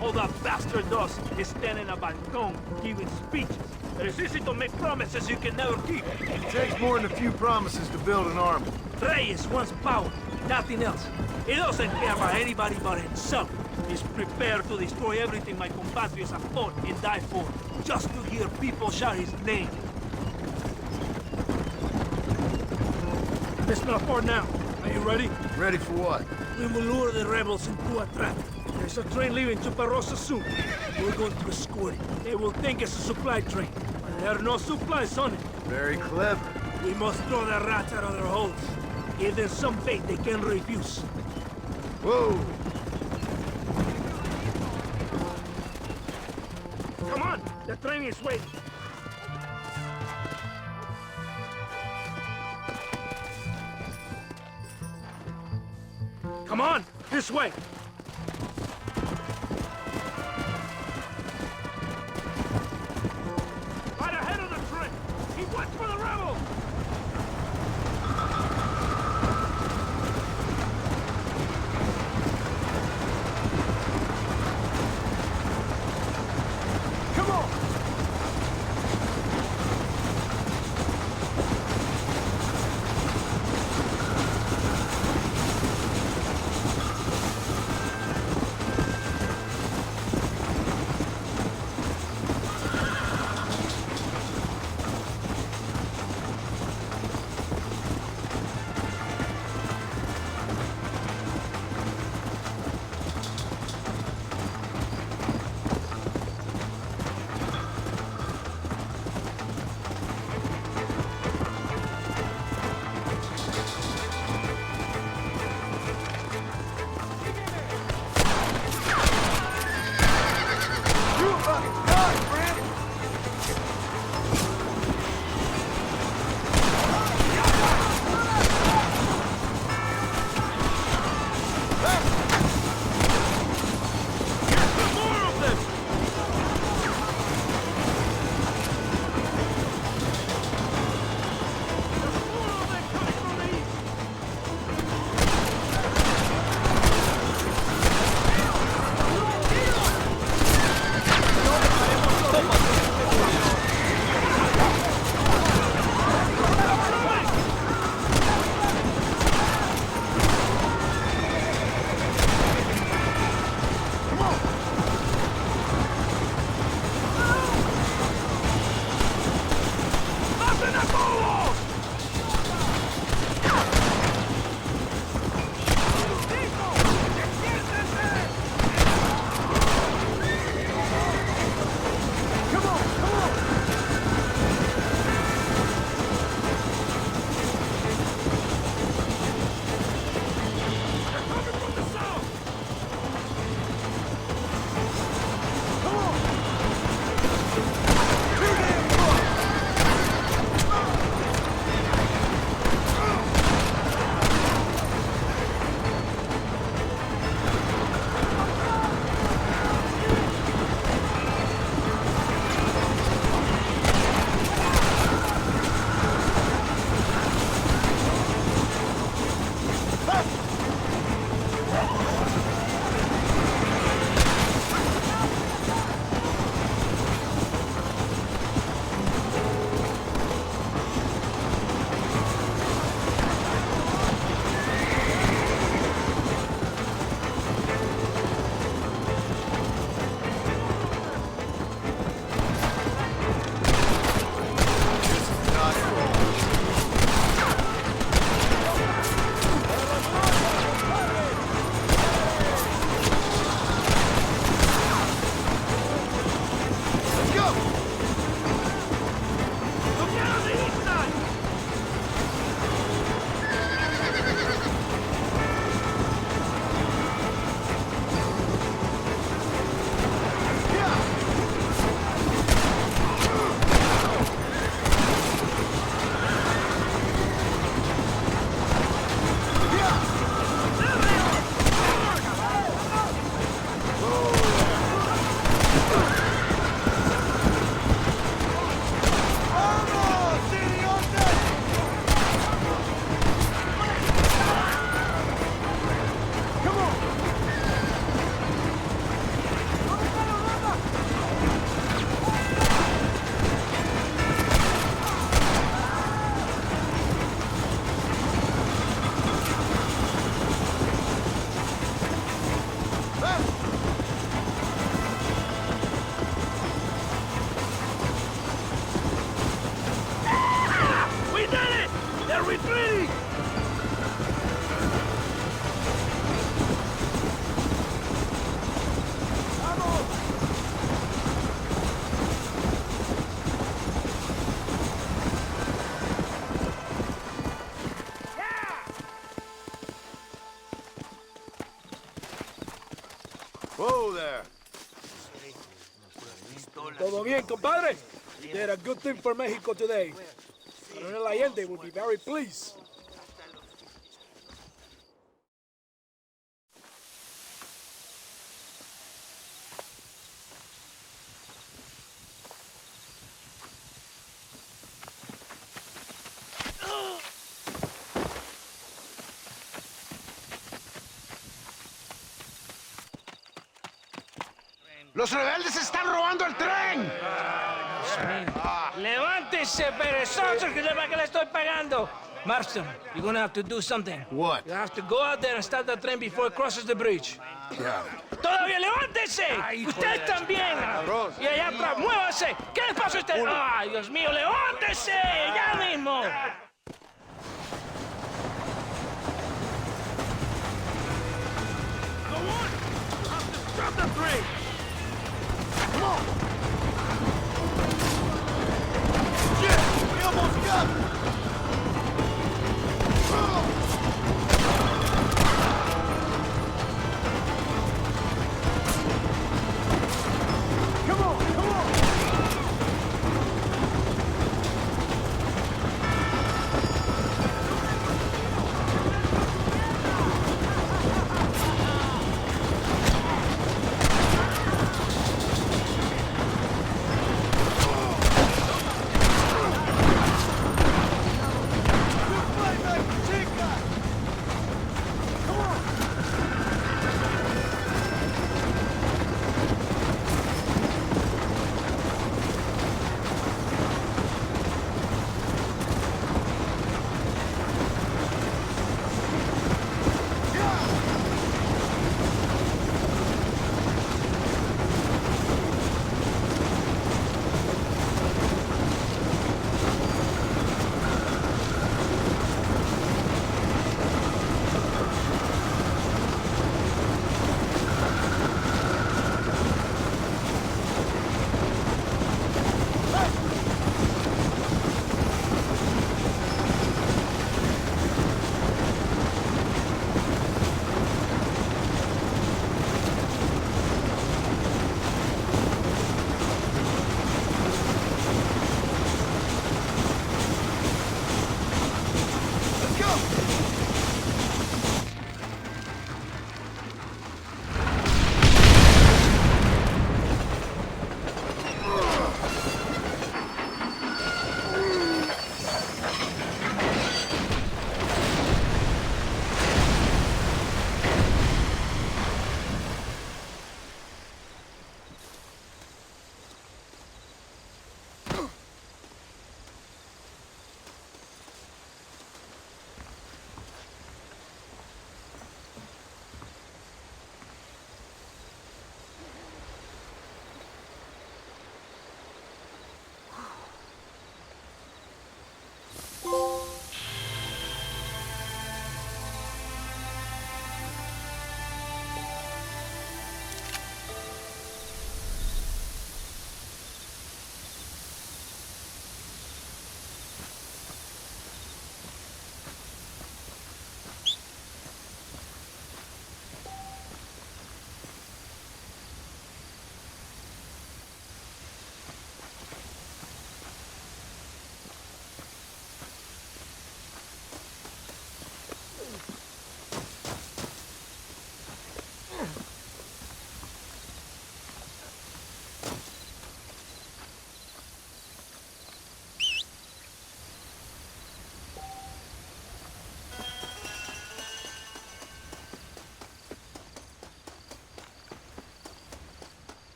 All that bastard does is stand in a balcony giving speeches. It is easy to make promises you can never keep. It takes more than a few promises to build an army. Reyes wants power, nothing else. He doesn't care about anybody but himself. He's prepared to destroy everything my compatriots have fought and died for, just to hear people shout his name. It's not far now. Are you ready? Ready for what? We will lure the rebels into a trap. There's a train leaving Chuparosa soon. We're going to escort it. They will think it's a supply train, but there are no supplies on it. Very clever. We must throw the rats out of their holes. Give them some bait they can refuse. Whoa! Come on! The train is waiting. Come on! This way! Right ahead of the train! Keep watch for the rebels! Come on! Todo bien, compadre? You did a good thing for Mexico today. Coronel Allende will be very pleased. ¡Los rebeldes están robando el tren! ¡Levántese, perezoso, que para qué le estoy pagando! Marston, you're gonna have to do something. What? You have to go out there and stop the train before it crosses the bridge. Yeah. ¡Todavía levántese! ¡Usted también! Y allá atrás, muévase. ¿Qué les pasa a usted? ¡Ay, Dios mío, levántese! ¡Ya mismo! Drop the train! Come on!